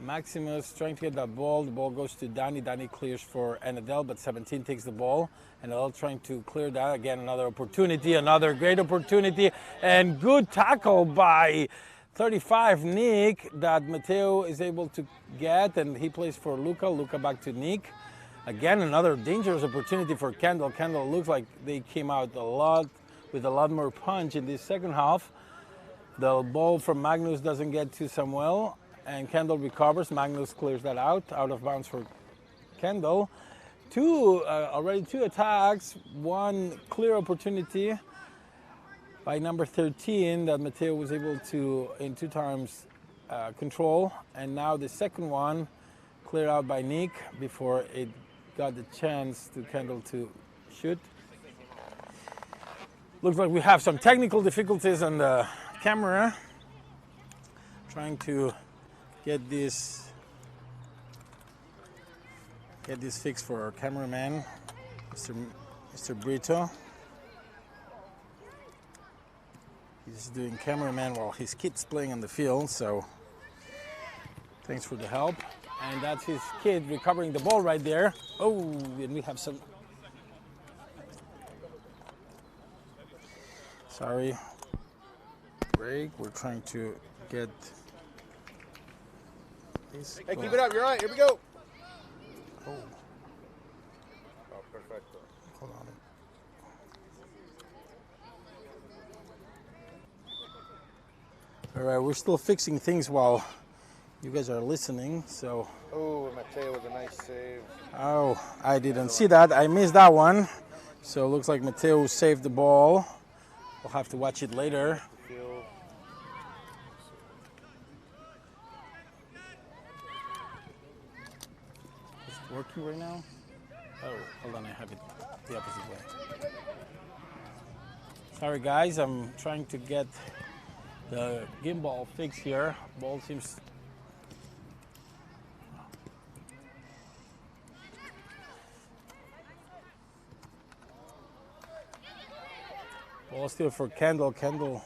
Maximus trying to get that ball. The ball goes to Danny. Danny clears for Anadel, but 17 takes the ball. Anadel trying to clear that. Again, another opportunity, another great opportunity. And good tackle by 35, Nick, that Mateo is able to get. And he plays for Luca. Luca back to Nick. Again, another dangerous opportunity for Kendall. Kendall looks like they came out with a lot more punch in this second half. The ball from Magnus doesn't get to Samuel. And Kendall recovers. Magnus clears that out of bounds for Kendall. Already two attacks, one clear opportunity by number 13 that Mateo was able to, in 2 times, control. And now the second one cleared out by Nick before it got the chance to Kendall to shoot. Looks like we have some technical difficulties on the camera. Trying to get this fixed for our cameraman, Mr. Brito. He's doing cameraman while his kid's playing on the field, so thanks for the help. And that's his kid recovering the ball right there. Oh, and we have some... Sorry. Break. We're trying to get... Hey, keep it up. You're right. Here we go. Oh. Oh, perfecto. Hold on. All right, we're still fixing things while you guys are listening, so... Oh, Mateo with a nice save. Oh, I didn't see that. I missed that one. So it looks like Mateo saved the ball. We'll have to watch it later. Is it working right now? Oh, hold on, I have it the opposite way. Sorry guys, I'm trying to get the gimbal fixed here. Ball seems... Ball still for Kendall. Kendall.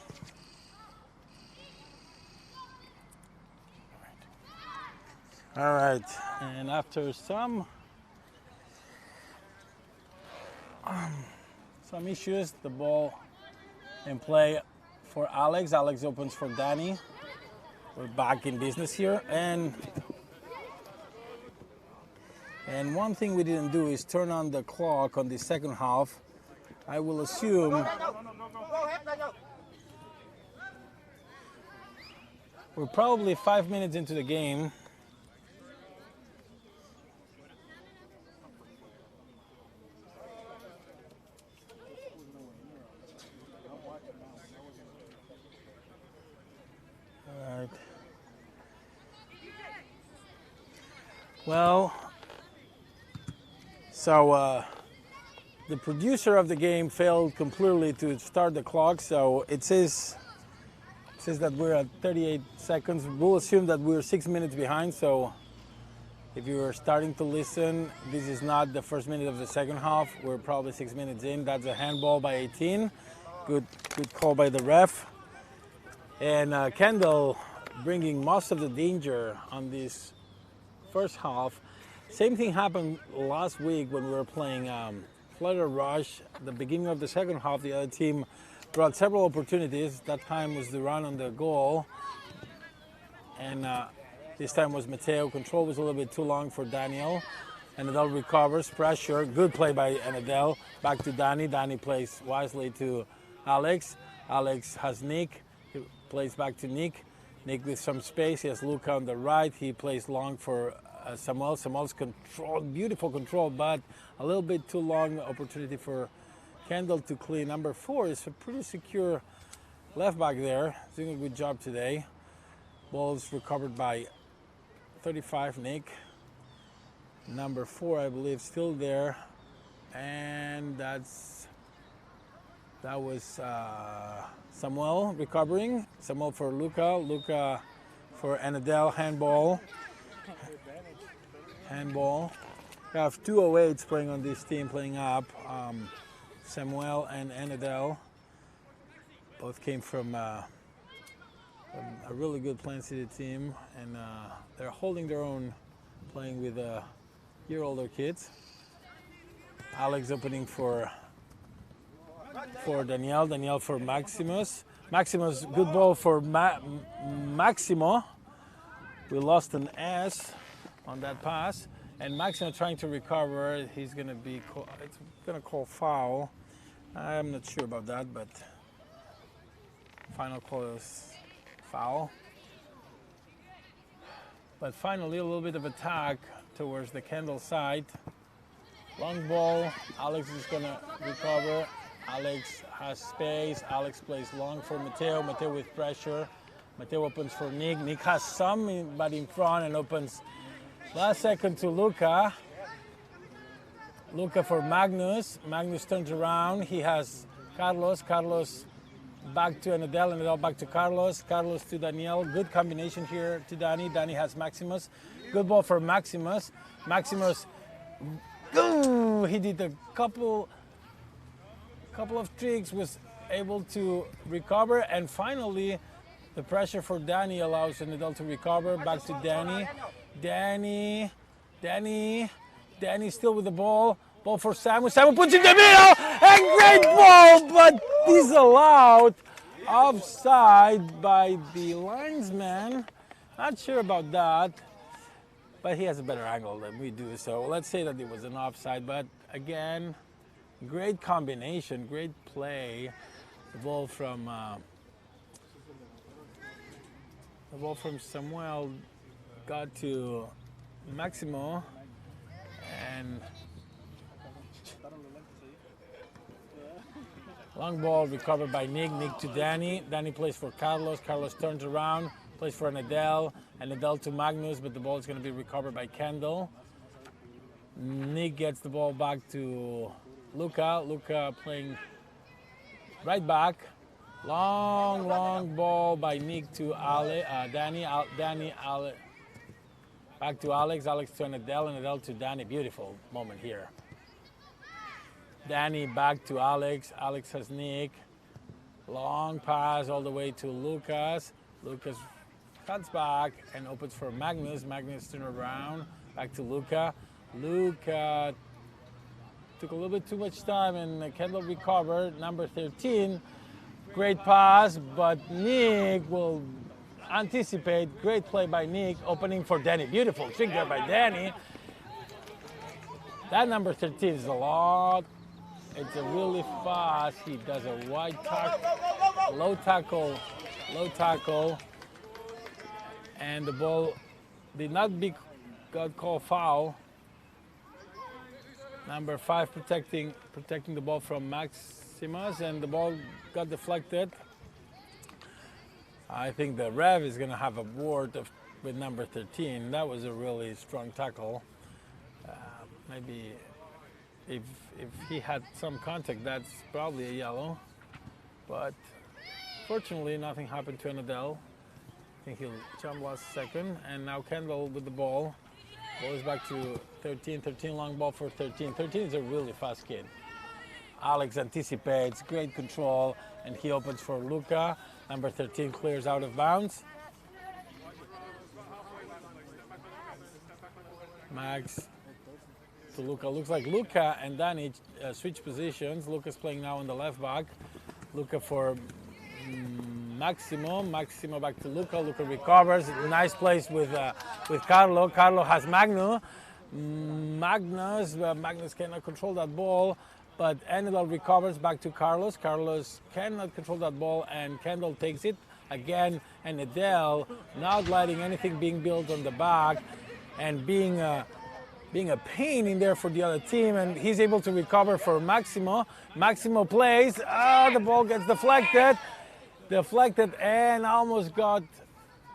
All right, and after some issues, the ball in play for Alex. Alex opens for Danny. We're back in business here, and one thing we didn't do is turn on the clock on the second half. I will assume we're probably 5 minutes into the game. All right. Well, so the producer of the game failed completely to start the clock, so it says that we're at 38 seconds. We'll assume that we're 6 minutes behind, so if you are starting to listen, this is not the first minute of the second half. We're probably 6 minutes in. That's a handball by 18. Good call by the ref. And Kendall bringing most of the danger on this first half. Same thing happened last week when we were playing Flutter Rush. At the beginning of the second half, the other team brought several opportunities. That time was the run on the goal. And this time was Mateo. Control was a little bit too long for Daniel. Anadel recovers, pressure. Good play by Anadel. Back to Danny. Danny plays wisely to Alex. Alex has Nick. He plays back to Nick. Nick with some space. He has Luca on the right. He plays long for Samuel. Samuel's control, beautiful control, but a little bit too long opportunity for Kendall to clean. Number 4 is a pretty secure left back there. Doing a good job today. Ball's recovered by 35, Nick. Number 4, I believe, still there. And that was Samuel recovering. Samuel for Luca. Luca for Anadel. Handball. Handball. We have 2 08s playing on this team, playing up. Samuel and Anadel. Both came from a really good Plain City team, and they're holding their own, playing with year-older kids. Alex opening for Danielle. Danielle for Maximus. Maximus, good ball for Maximo. We lost an S on that pass, and Maximo trying to recover. He's going to be it's going to call foul. I'm not sure about that, but final call is foul. But finally, a little bit of attack towards the Kendall side. Long ball. Alex is going to recover. Alex has space. Alex plays long for Mateo. Mateo with pressure. Mateo opens for Nick. Nick has somebody in front and opens last second to Luca. Luca for Magnus. Magnus turns around. He has Carlos. Carlos back to Anadel. Anadel back to Carlos. Carlos to Daniel. Good combination here to Danny. Danny has Maximus. Good ball for Maximus. Maximus, he did a couple of tricks, was able to recover, and finally the pressure for Danny allows Anadel to recover. Back to Danny. Danny still with the ball. Ball for Samu. Samu puts in the middle, and great ball, but disallowed. Offside by the linesman. Not sure about that, but he has a better angle than we do, so let's say that it was an offside. But again, great combination, great play. The ball from Samuel got to Maximo, and long ball recovered by Nick. Nick to Danny. Danny plays for Carlos. Carlos turns around, plays for Anadel. Anadel to Magnus, but the ball is going to be recovered by Kendall. Nick gets the ball back to Luca. Luca playing right back. Long ball by Nick to Danny. Back to Alex. Alex to Anadel. Anadel to Danny. Beautiful moment here. Danny back to Alex. Alex has Nick. Long pass all the way to Lucas. Lucas cuts back and opens for Magnus. Magnus turn around. Back to Luca. Luca took a little bit too much time, and Kendall recovered. Number 13. Great pass, but Nick will anticipate. Great play by Nick. Opening for Danny. Beautiful trick there by Danny. That number 13 is a lot. It's a really fast. He does a wide tackle, low tackle, and the ball did not got called foul. Number 5 protecting the ball from Maximus, and the ball got deflected. I think the ref is going to have a word with number 13. That was a really strong tackle. Maybe if he had some contact, that's probably a yellow. But fortunately, nothing happened to Anadel. I think he'll jump last second. And now Kendall with the ball. Ball is back to 13. 13 long ball for 13. 13 is a really fast kid. Alex anticipates, great control, and he opens for Luca. Number 13 clears out of bounds. Max to Luca. Looks like Luca and Danny switch positions. Luca's playing now on the left back. Luca for Maximo. Maximo back to Luca. Luca recovers. Nice place with Carlo. Carlo has Magnus. Magnus cannot control that ball, but Anadel recovers back to Carlos. Carlos cannot control that ball, and Kendall takes it again. Anadel not letting anything being built on the back, and being being a pain in there for the other team, and he's able to recover for Maximo. Maximo plays. The ball gets deflected, and almost got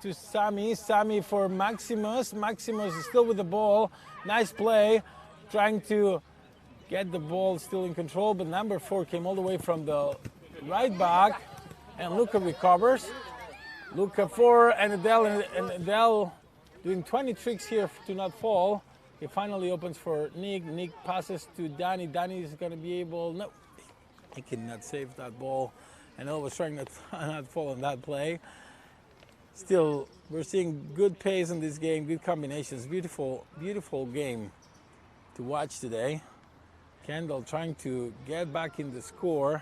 to Sammy. Sammy for Maximus. Maximus is still with the ball. Nice play, trying to get the ball still in control, but number 4 came all the way from the right back, and Luca recovers. Luca for Adele, and Adele doing 20 tricks here to not fall. He finally opens for Nick. Nick passes to Danny. Danny is going to be able, no, he cannot save that ball. And Adele was trying to not fall on that play. Still, we're seeing good pace in this game, good combinations. Beautiful, beautiful game to watch today. Kendall trying to get back in the score.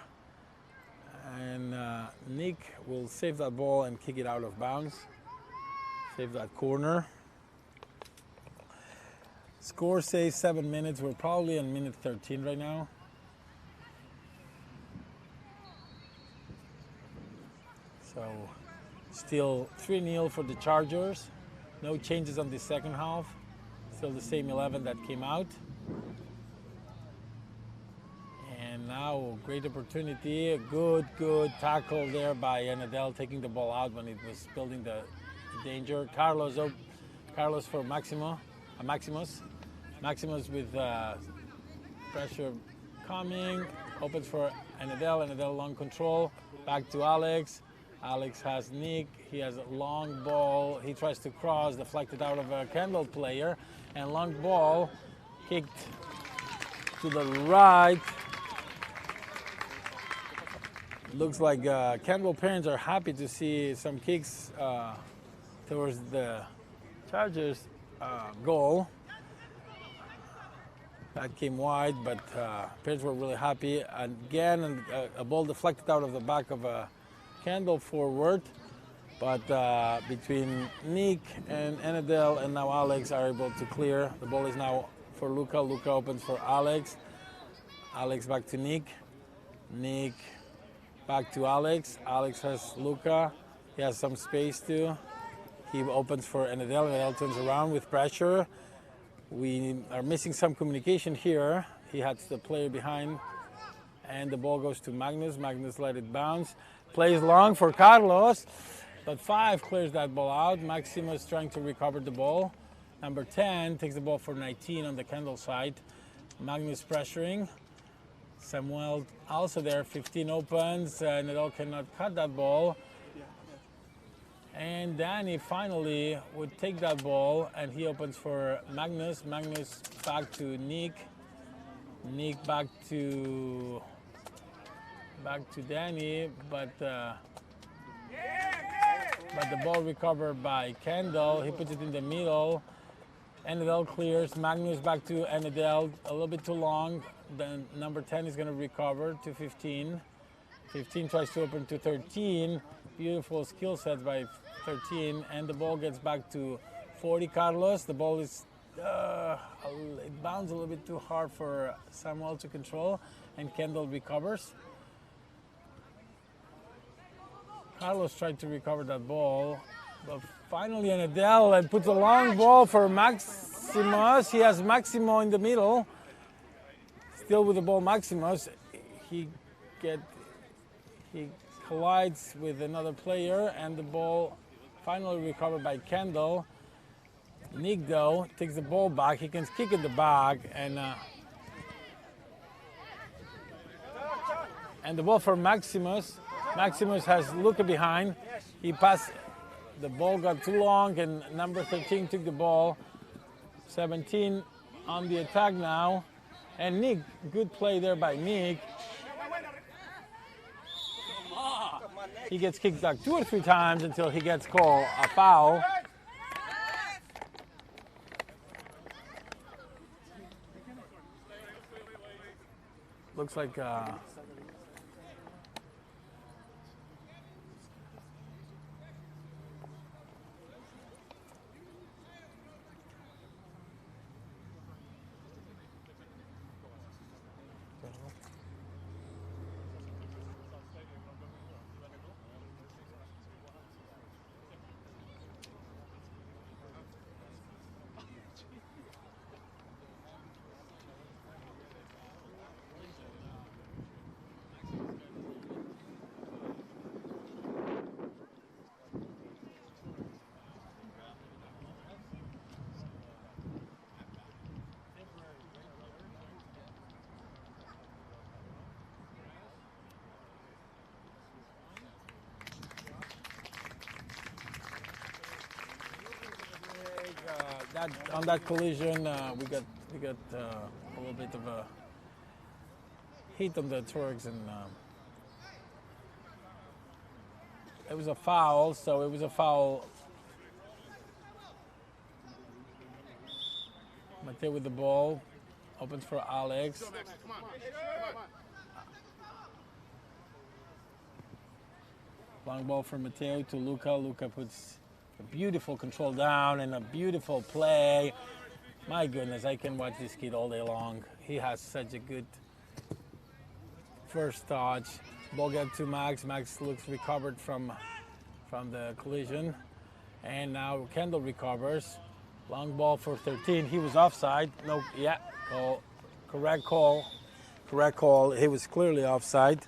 And Nick will save that ball and kick it out of bounds. Save that corner. Score says 7 minutes. We're probably on minute 13 right now. So still 3-0 for the Chargers. No changes on the second half. Still the same 11 that came out. And now great opportunity. A good tackle there by Adele, taking the ball out when it was building the danger. Carlos for Maximus. Maximus with pressure coming. Opens for Adele. Adele long control. Back to Alex. Alex has Nick. He has a long ball. He tries to cross, deflected out of a Kendall player. And long ball kicked to the right. Looks like Kendall parents are happy to see some kicks towards the Chargers goal. That came wide, but parents were really happy. Again, a ball deflected out of the back of a Kendall forward. But between Nick and Adele and now Alex are able to clear. The ball is now for Luca. Luca opens for Alex. Alex back to Nick. Nick back to Alex. Alex has Luca. He has some space too. He opens for Adele. Adele turns around with pressure. We are missing some communication here. He had the player behind. And the ball goes to Magnus. Magnus let it bounce. Plays long for Carlos. But 5 clears that ball out. Maximus trying to recover the ball. Number 10 takes the ball for 19 on the Kendall side. Magnus pressuring. Samuel also there. 15 opens. Nadal cannot cut that ball. And Danny finally would take that ball, and he opens for Magnus. Magnus back to Nick. Nick back to Danny, but the ball recovered by Kendall. He puts it in the middle. Adele clears. Magnus back to Adele. A little bit too long. Then number 10 is going to recover to 15. 15 tries to open to 13. Beautiful skill set by 13, and the ball gets back to 40 Carlos. The ball is it bounds a little bit too hard for Samuel to control, and Kendall recovers. Carlos tried to recover that ball, but finally Adele and puts a long ball for Maximus. He has Maximo in the middle. Still with the ball, Maximus. He collides with another player, and the ball finally recovered by Kendall. Nick, though, takes the ball back. He can kick in the back, and the ball for Maximus. Maximus has Luca behind. He passed. The ball got too long, and number 13 took the ball. 17 on the attack now. And Nick, good play there by Nick. He gets kicked back 2 or 3 times until he gets called a foul. Looks like that collision, we got a little bit of a heat on the Turks, and it was a foul. So it was a foul. Mateo with the ball, opens for Alex. Long ball from Mateo to Luca. Luca puts a beautiful control down and a beautiful play. My goodness, I can watch this kid all day long. He has such a good first touch. Ball get to Max. Max looks recovered from the collision. And now Kendall recovers. Long ball for 13. He was offside. No, yeah, call. Correct call. Correct call. He was clearly offside.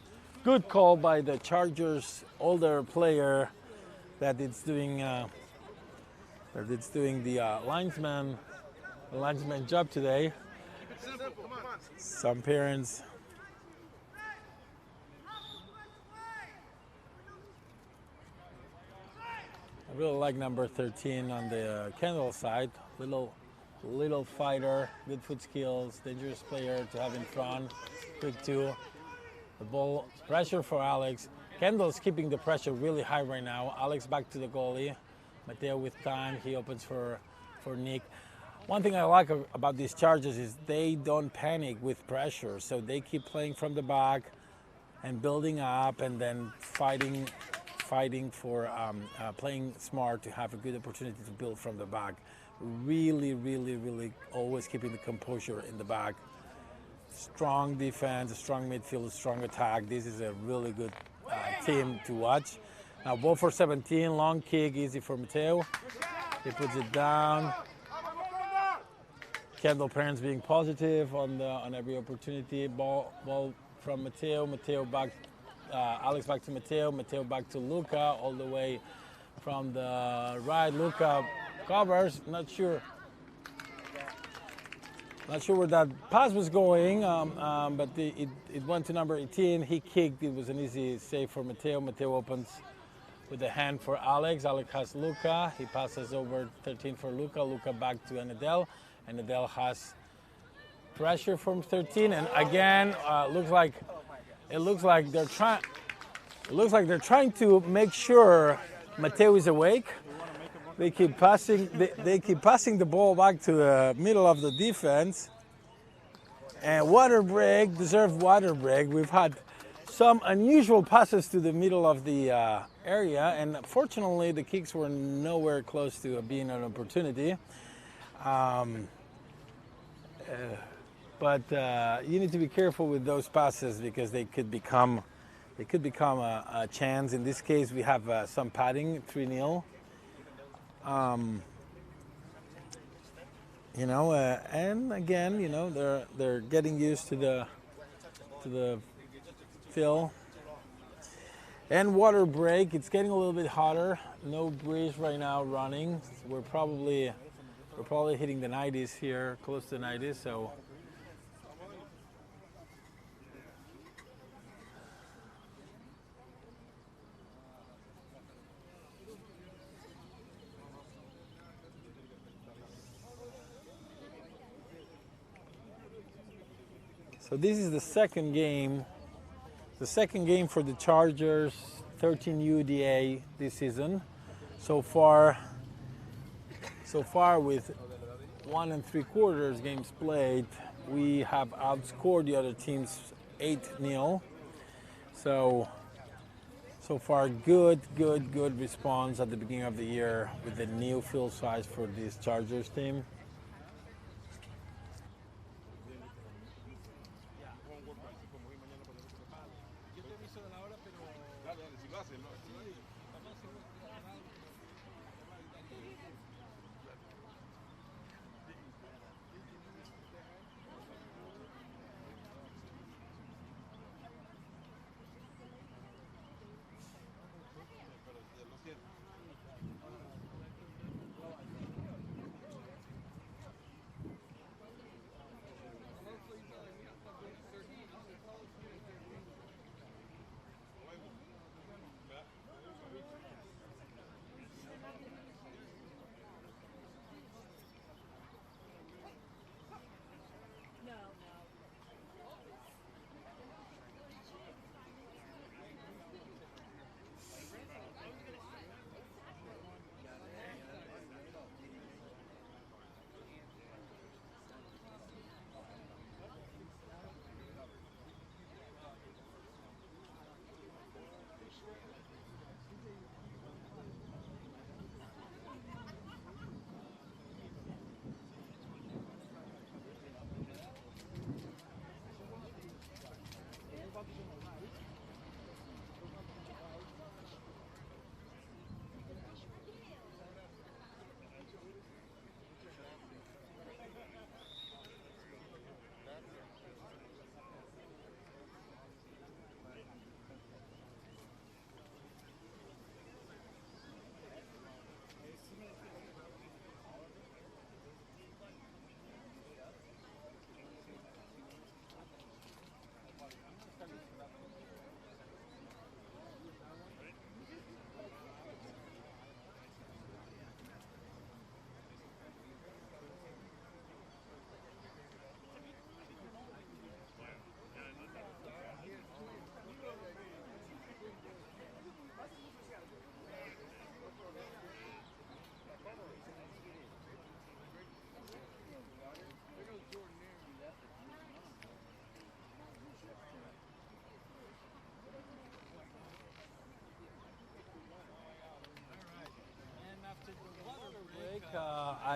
Good call by the Chargers older player that it's doing the linesman job today. Some parents I really like number 13 on the Kendall side. Little fighter, good foot skills, dangerous player to have in front. Quick too. The ball pressure for Alex. Kendall's keeping the pressure really high right now. Alex back to the goalie. Mateo with time. He opens for Nick. One thing I like about these Chargers is they don't panic with pressure, so they keep playing from the back and building up, and then fighting for playing smart to have a good opportunity to build from the back. Really always keeping the composure in the back. Strong defense, a strong midfield, a strong attack. This is a really good team to watch. Now ball for 17, long kick, easy for Mateo. He puts it down. Kendall parents being positive on every opportunity. Ball from Mateo. Mateo back. Alex back to Mateo. Mateo back to Luca, all the way from the right. Luca covers. Not sure where that pass was going, but it went to number 18. He kicked. It was an easy save for Mateo. Mateo opens with the hand for Alex. Alex has Luca. He passes over 13 for Luca. Luca back to Anadel. Anadel has pressure from 13, and again, it looks like they're trying to make sure Mateo is awake. They keep passing the ball back to the middle of the defense. And deserved water break. We've had some unusual passes to the middle of the area, and fortunately the kicks were nowhere close to being an opportunity. But you need to be careful with those passes because they could become a chance. In this case, we have some padding, 3-0. And again, they're getting used to the fill. And water break. It's getting a little bit hotter. No breeze right now running. We're probably hitting the 90s here, close to the 90s. So this is the second game for the Chargers, 13 UDA this season. So far with 1 3/4 games played, we have outscored the other teams 8-0. So far, good response at the beginning of the year with the new field size for this Chargers team.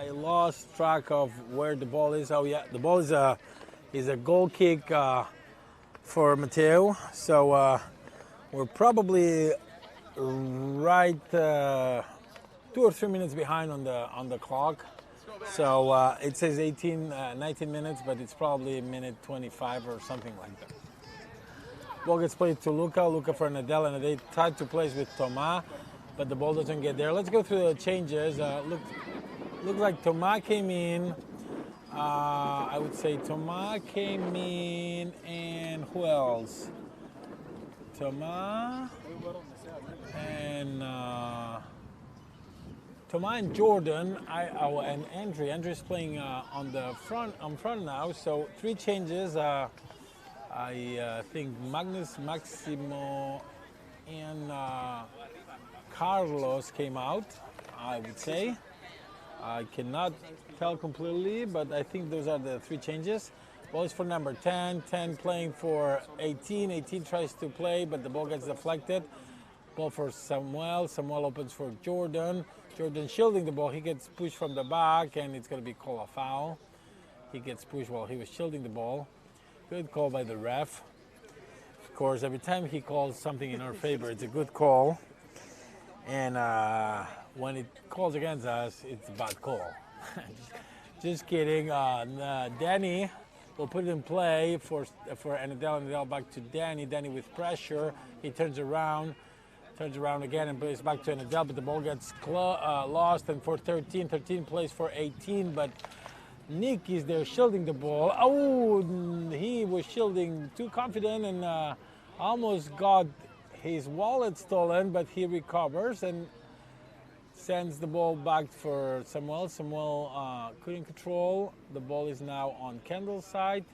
I lost track of where the ball is. Oh yeah, the ball is a goal kick for Matteo. So we're probably right 2 or 3 minutes behind on the clock. So it says 19 minutes, but it's probably minute 25 or something like that. Ball gets played to Luca. Luca for Nadal, and they tried to place with Thomas, but the ball doesn't get there. Let's go through the changes. Looks like Thomas came in. I would say Thomas came in, and who else? Thomas and Jordan. And Andre. Andre's playing on front now. So 3 changes. I think Magnus, Maximo, and Carlos came out, I would say. I cannot tell completely, but I think those are the 3 changes. Ball is for number 10, 10 playing for 18. 18 tries to play, but the ball gets deflected. Ball for Samuel. Samuel opens for Jordan. Jordan shielding the ball. He gets pushed from the back, and it's going to be called a foul. He gets pushed while he was shielding the ball. Good call by the ref. Of course, every time he calls something in our favor, it's a good call. And when it calls against us, it's a bad call. Just kidding. Danny will put it in play for Nadal. Nadal back to Danny. Danny with pressure. He turns around again and plays back to Nadal, but the ball gets lost. And for 13 plays for 18, but Nick is there shielding the ball. Oh, he was shielding too confident and almost got his wallet stolen, but he recovers and sends the ball back for Samuel. Samuel couldn't control. The ball is now on Kendall's side.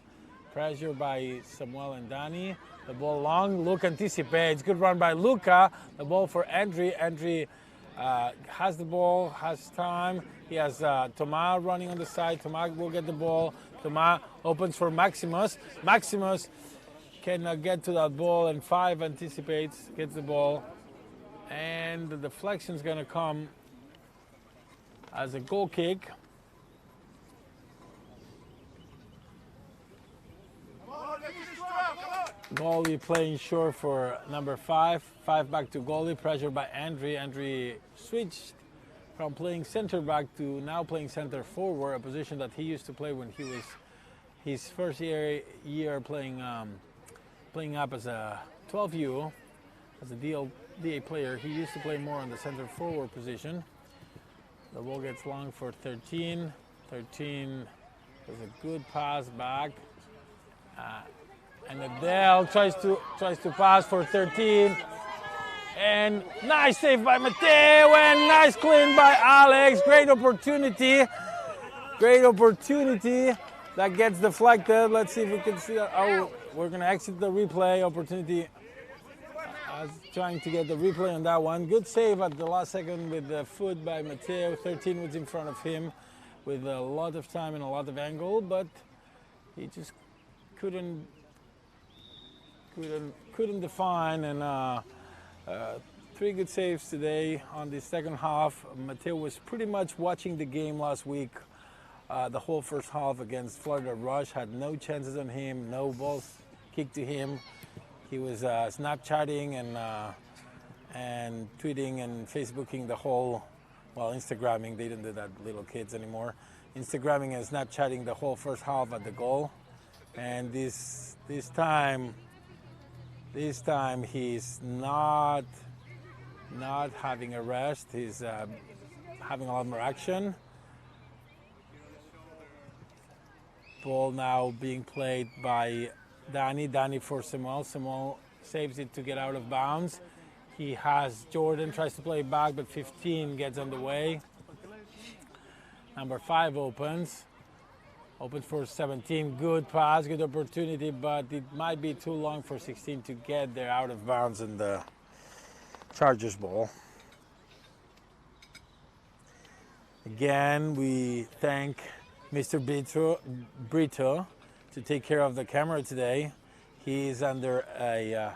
Pressure by Samuel and Danny. The ball long. Luca anticipates. Good run by Luca. The ball for Andre. Andre has the ball, has time. He has Thomas running on the side. Thomas will get the ball. Thomas opens for Maximus. Maximus cannot get to that ball, and 5 anticipates, gets the ball. And the deflection is going to come as a goal kick. Goalie playing short for number 5. 5 back to goalie, pressure by Andre. Andre switched from playing center back to now playing center forward, a position that he used to play when he was his first year playing up as a 12U, as a DA player. He used to play more on the center forward position. The ball gets long for 13. 13 does a good pass back. And Adele tries to pass for 13. And nice save by Matteo, and nice clean by Alex. Great opportunity. Great opportunity that gets deflected. Let's see if we can see that. Oh, we're going to exit the replay. Opportunity. I was trying to get the replay on that one. Good save at the last second with the foot by Matteo. 13 was in front of him with a lot of time and a lot of angle, but he just couldn't define. And 3 good saves today on the second half. Matteo was pretty much watching the game last week. The whole first half against Florida Rush, had no chances on him, no balls kicked to him. He was Snapchatting and tweeting and Facebooking the whole, well, Instagramming. They didn't do that, little kids anymore. Instagramming and Snapchatting the whole first half at the goal. And this time he's not having a rest. He's having a lot more action. Ball now being played by Danny. Danny for Samuel. Samuel saves it to get out of bounds. He has Jordan, tries to play back, but 15 gets on the way. Number 5 opens for 17. Good pass, good opportunity, but it might be too long for 16 to get there out of bounds in the Chargers ball. Again, we thank Mr. Brito to take care of the camera today. He is under a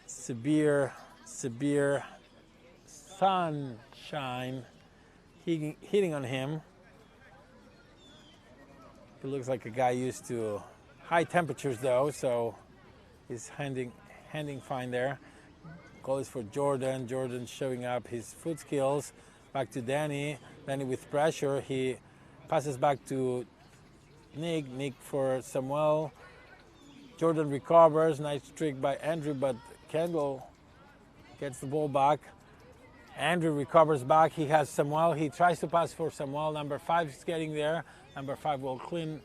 severe sunshine hitting on him. He looks like a guy used to high temperatures though, so he's handing fine there. Goal is for Jordan. Jordan showing up his foot skills. Back to Danny. Danny with pressure. He passes back to Nick. Nick for Samuel. Jordan recovers. Nice trick by Andrew, but Kendall gets the ball back. Andrew recovers back. He has Samuel. He tries to pass for Samuel. Number 5 is getting there. Number 5 will clean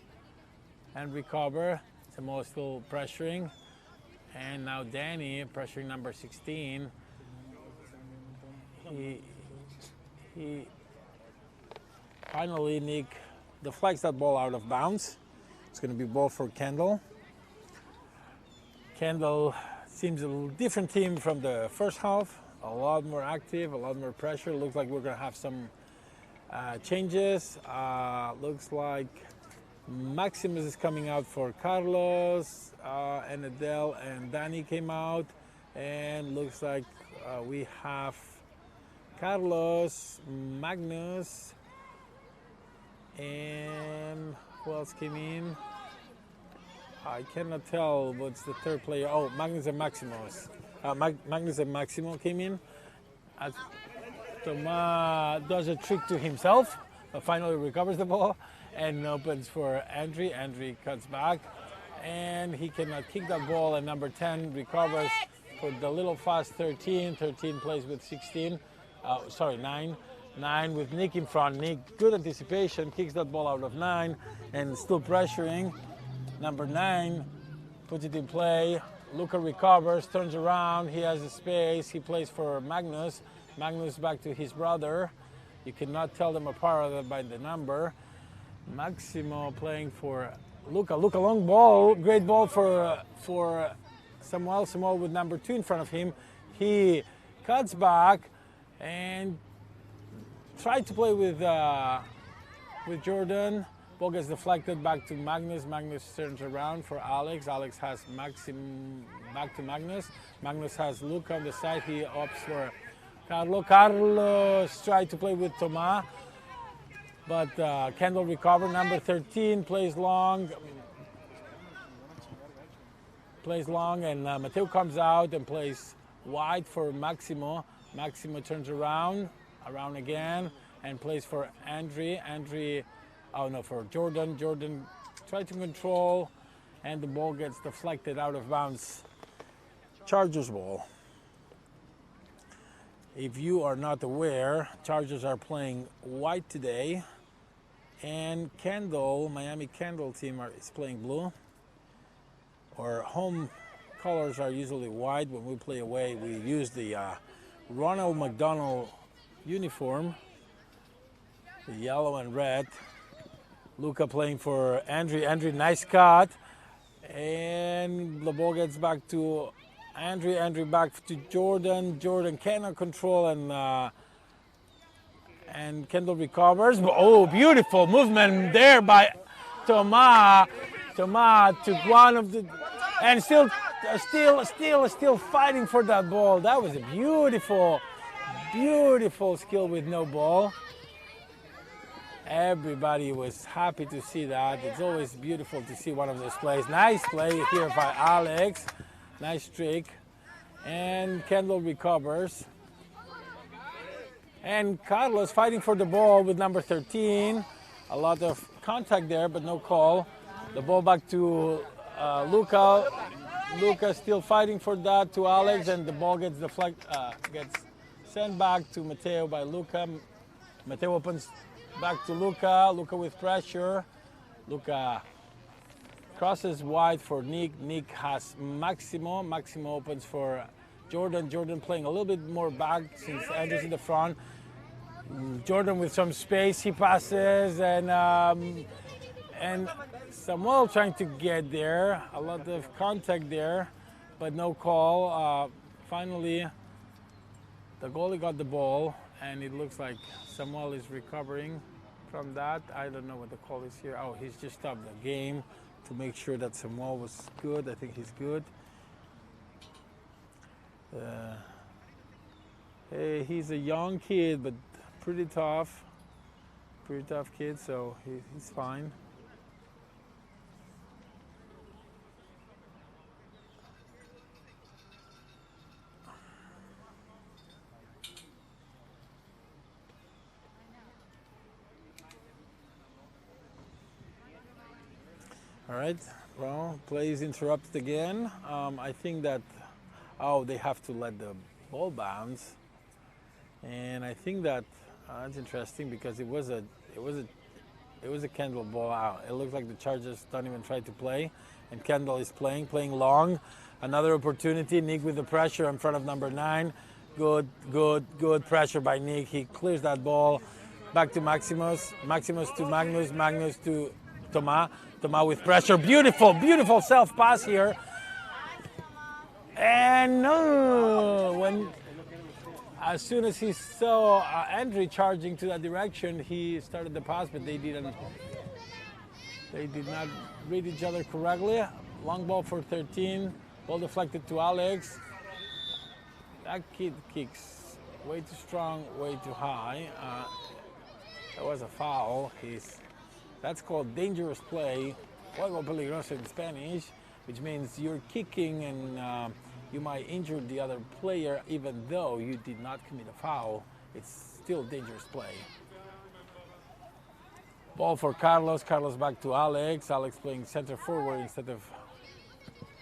and recover. Samuel is still pressuring. And now Danny pressuring number 16. He finally, Nick deflects that ball out of bounds. It's going to be ball for Kendall. Kendall seems a little different team from the first half. A lot more active, a lot more pressure. Looks like we're going to have some changes. Looks like Maximus is coming out for Carlos, and Adele and Danny came out. And looks like we have Carlos, Magnus, and who else came in? I cannot tell what's the third player. Oh, Magnus and Maximus. Magnus and Maximo came in. As Thomas does a trick to himself, but finally recovers the ball and opens for Andre. Andre cuts back, and he cannot kick that ball. And number 10 recovers for the little fast 13. 13 plays with 16. 9. 9 with Nick in front. Nick, good anticipation, kicks that ball out of 9 and still pressuring. Number 9 puts it in play. Luca recovers, turns around. He has a space. He plays for Magnus. Magnus back to his brother. You cannot tell them apart by the number. Maximo playing for Luca. Luca, long ball. Great ball for Samuel. Samuel with number 2 in front of him. He cuts back and tried to play with Jordan. Ball gets deflected back to Magnus. Magnus turns around for Alex. Alex has Maxim back to Magnus. Magnus has Luca on the side. He opts for Carlo. Carlos tried to play with Thomas, but Kendall recovered. Number 13 plays long. And Mateo comes out and plays wide for Maximo. Maximo turns around again, and plays for Andre. For Jordan. Jordan tried to control, and the ball gets deflected out of bounds. Chargers ball. If you are not aware, Chargers are playing white today, and Kendall, Miami Kendall team is playing blue. Our home colors are usually white. When we play away, we use the Ronald McDonald uniform, the yellow and red. Luca playing for Andre. Andre, nice cut. And the ball gets back to Andre. Andre back to Jordan. Jordan cannot control, and Kendall recovers. Oh, beautiful movement there by Thomas. Thomas took one of the, and still fighting for that ball. That was a beautiful skill with no ball. Everybody was happy to see that. It's always beautiful to see one of those plays. Nice play here by Alex. Nice trick. And Kendall recovers. And Carlos fighting for the ball with number 13. A lot of contact there, but no call. The ball back to Luca. Luca still fighting for that to Alex, and the ball gets gets sent back to Mateo by Luca. Mateo opens back to Luca. Luca with pressure. Luca crosses wide for Nick. Nick has Maximo. Maximo opens for Jordan. Jordan playing a little bit more back since Andrew's in the front. Jordan with some space. He passes, and Samuel trying to get there. A lot of contact there, but no call. Finally, the goalie got the ball, and it looks like Samuel is recovering from that. I don't know what the call is here. Oh, he's just stopped the game to make sure that Samuel was good. I think he's good. Hey, he's a young kid, but pretty tough. pretty tough kid, so he's fine. All right, well, play is interrupted again. I think that, they have to let the ball bounce. And I think that that's interesting because it was a Kendall ball out. It looks like the Chargers don't even try to play, and Kendall is playing long. Another opportunity. Nick with the pressure in front of number 9. Good pressure by Nick. He clears that ball back to Maximus. Maximus to Magnus. Magnus to Thomas. Thomas with pressure. Beautiful self pass here. And no, as soon as he saw Andre charging to that direction, he started the pass, but they did not read each other correctly. Long ball for 13, ball deflected to Alex. That kid kicks way too strong, way too high. That was a foul. That's called dangerous play, juego peligroso in Spanish, which means you're kicking and you might injure the other player even though you did not commit a foul. It's still dangerous play. Ball for Carlos. Carlos back to Alex. Alex playing center forward instead of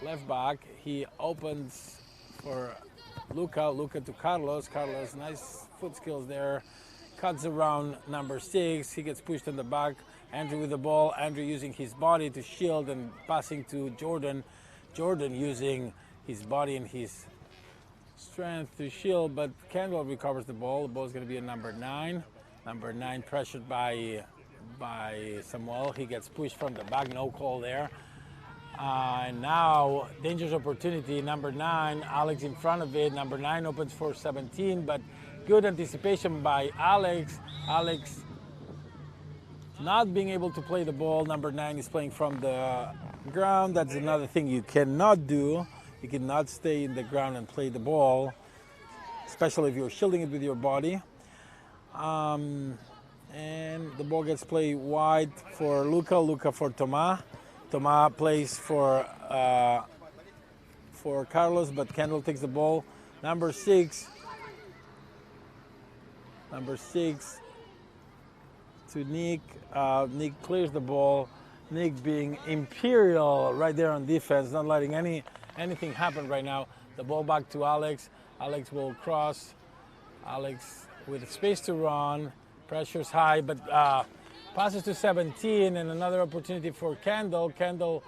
left back. He opens for Luca. Luca to Carlos. Carlos, nice foot skills there. Cuts around number 6. He gets pushed in the back. Andrew with the ball. Andrew using his body to shield and passing to Jordan. Jordan using his body and his strength to shield, but Kendall recovers the ball. The ball is going to be a number 9. Number 9 pressured by Samuel. He gets pushed from the back. No call there. And now dangerous opportunity. Number 9, Alex in front of it. Number 9 opens for 17, but good anticipation by Alex. Alex not being able to play the ball. Number 9 is playing from the ground. That's another thing you cannot do. You cannot stay in the ground and play the ball, especially if you're shielding it with your body. And the ball gets played wide for Luca. Luca for Thomas. Thomas plays for Carlos, but Kendall takes the ball. Number 6 to Nick. Nick clears the ball. Nick being imperial right there on defense, not letting anything happen right now. The ball back to Alex. Alex will cross. Alex with space to run. Pressure's high, but passes to 17 and another opportunity for Kendall. Kendall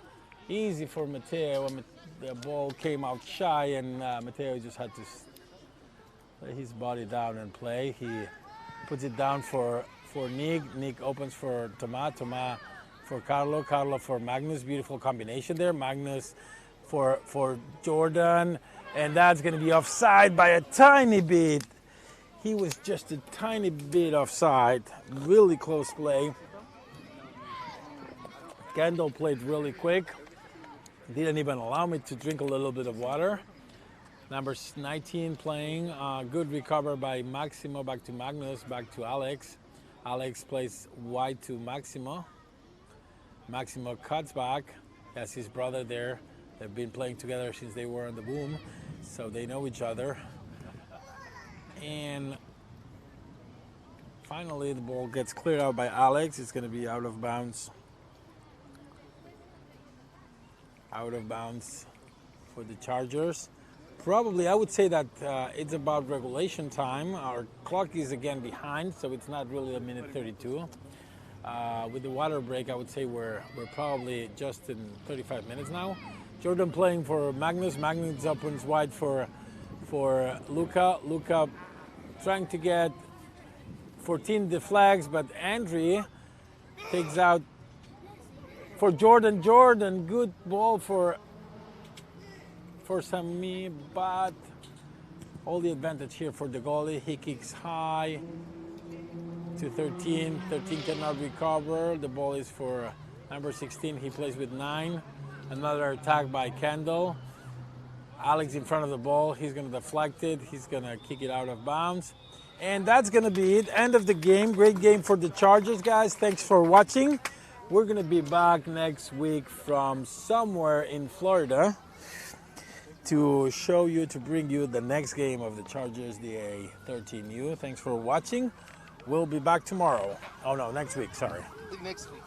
easy for Mateo. The ball came out shy and Mateo just had to lay his body down and play. He puts it down for Nick. Nick opens for Thomas. Thomas for Carlo. Carlo for Magnus. Beautiful combination there. Magnus for Jordan, and that's going to be offside by a tiny bit. He was just a tiny bit offside. Really close play. Kendall played really quick. Didn't even allow me to drink a little bit of water. Number 19 playing. Good recover by Maximo. Back to Magnus. Back to Alex. Alex plays wide to Maximo. Maximo cuts back. That's his brother there. They've been playing together since they were on the boom, so they know each other. And finally, the ball gets cleared out by Alex. It's going to be out of bounds. Out of bounds for the Chargers. Probably, I would say that it's about regulation time. Our clock is again behind, so it's not really a minute 32. With the water break, I would say we're probably just in 35 minutes now. Jordan playing for Magnus. Magnus opens wide for Luca. Luca trying to get 14 deflects, but Andre takes out for Jordan. Jordan, good ball for Sami, but all the advantage here for the goalie. He kicks high to 13. 13 cannot recover. The ball is for number 16. He plays with 9. Another attack by Kendall. Alex in front of the ball. He's going to deflect it. He's going to kick it out of bounds. And that's going to be it. End of the game. Great game for the Chargers, guys. Thanks for watching. We're going to be back next week from somewhere in Florida to show you, to bring you the next game of the Chargers, the A13U. Thanks for watching. We'll be back tomorrow. Oh, no, next week. Sorry. Next week.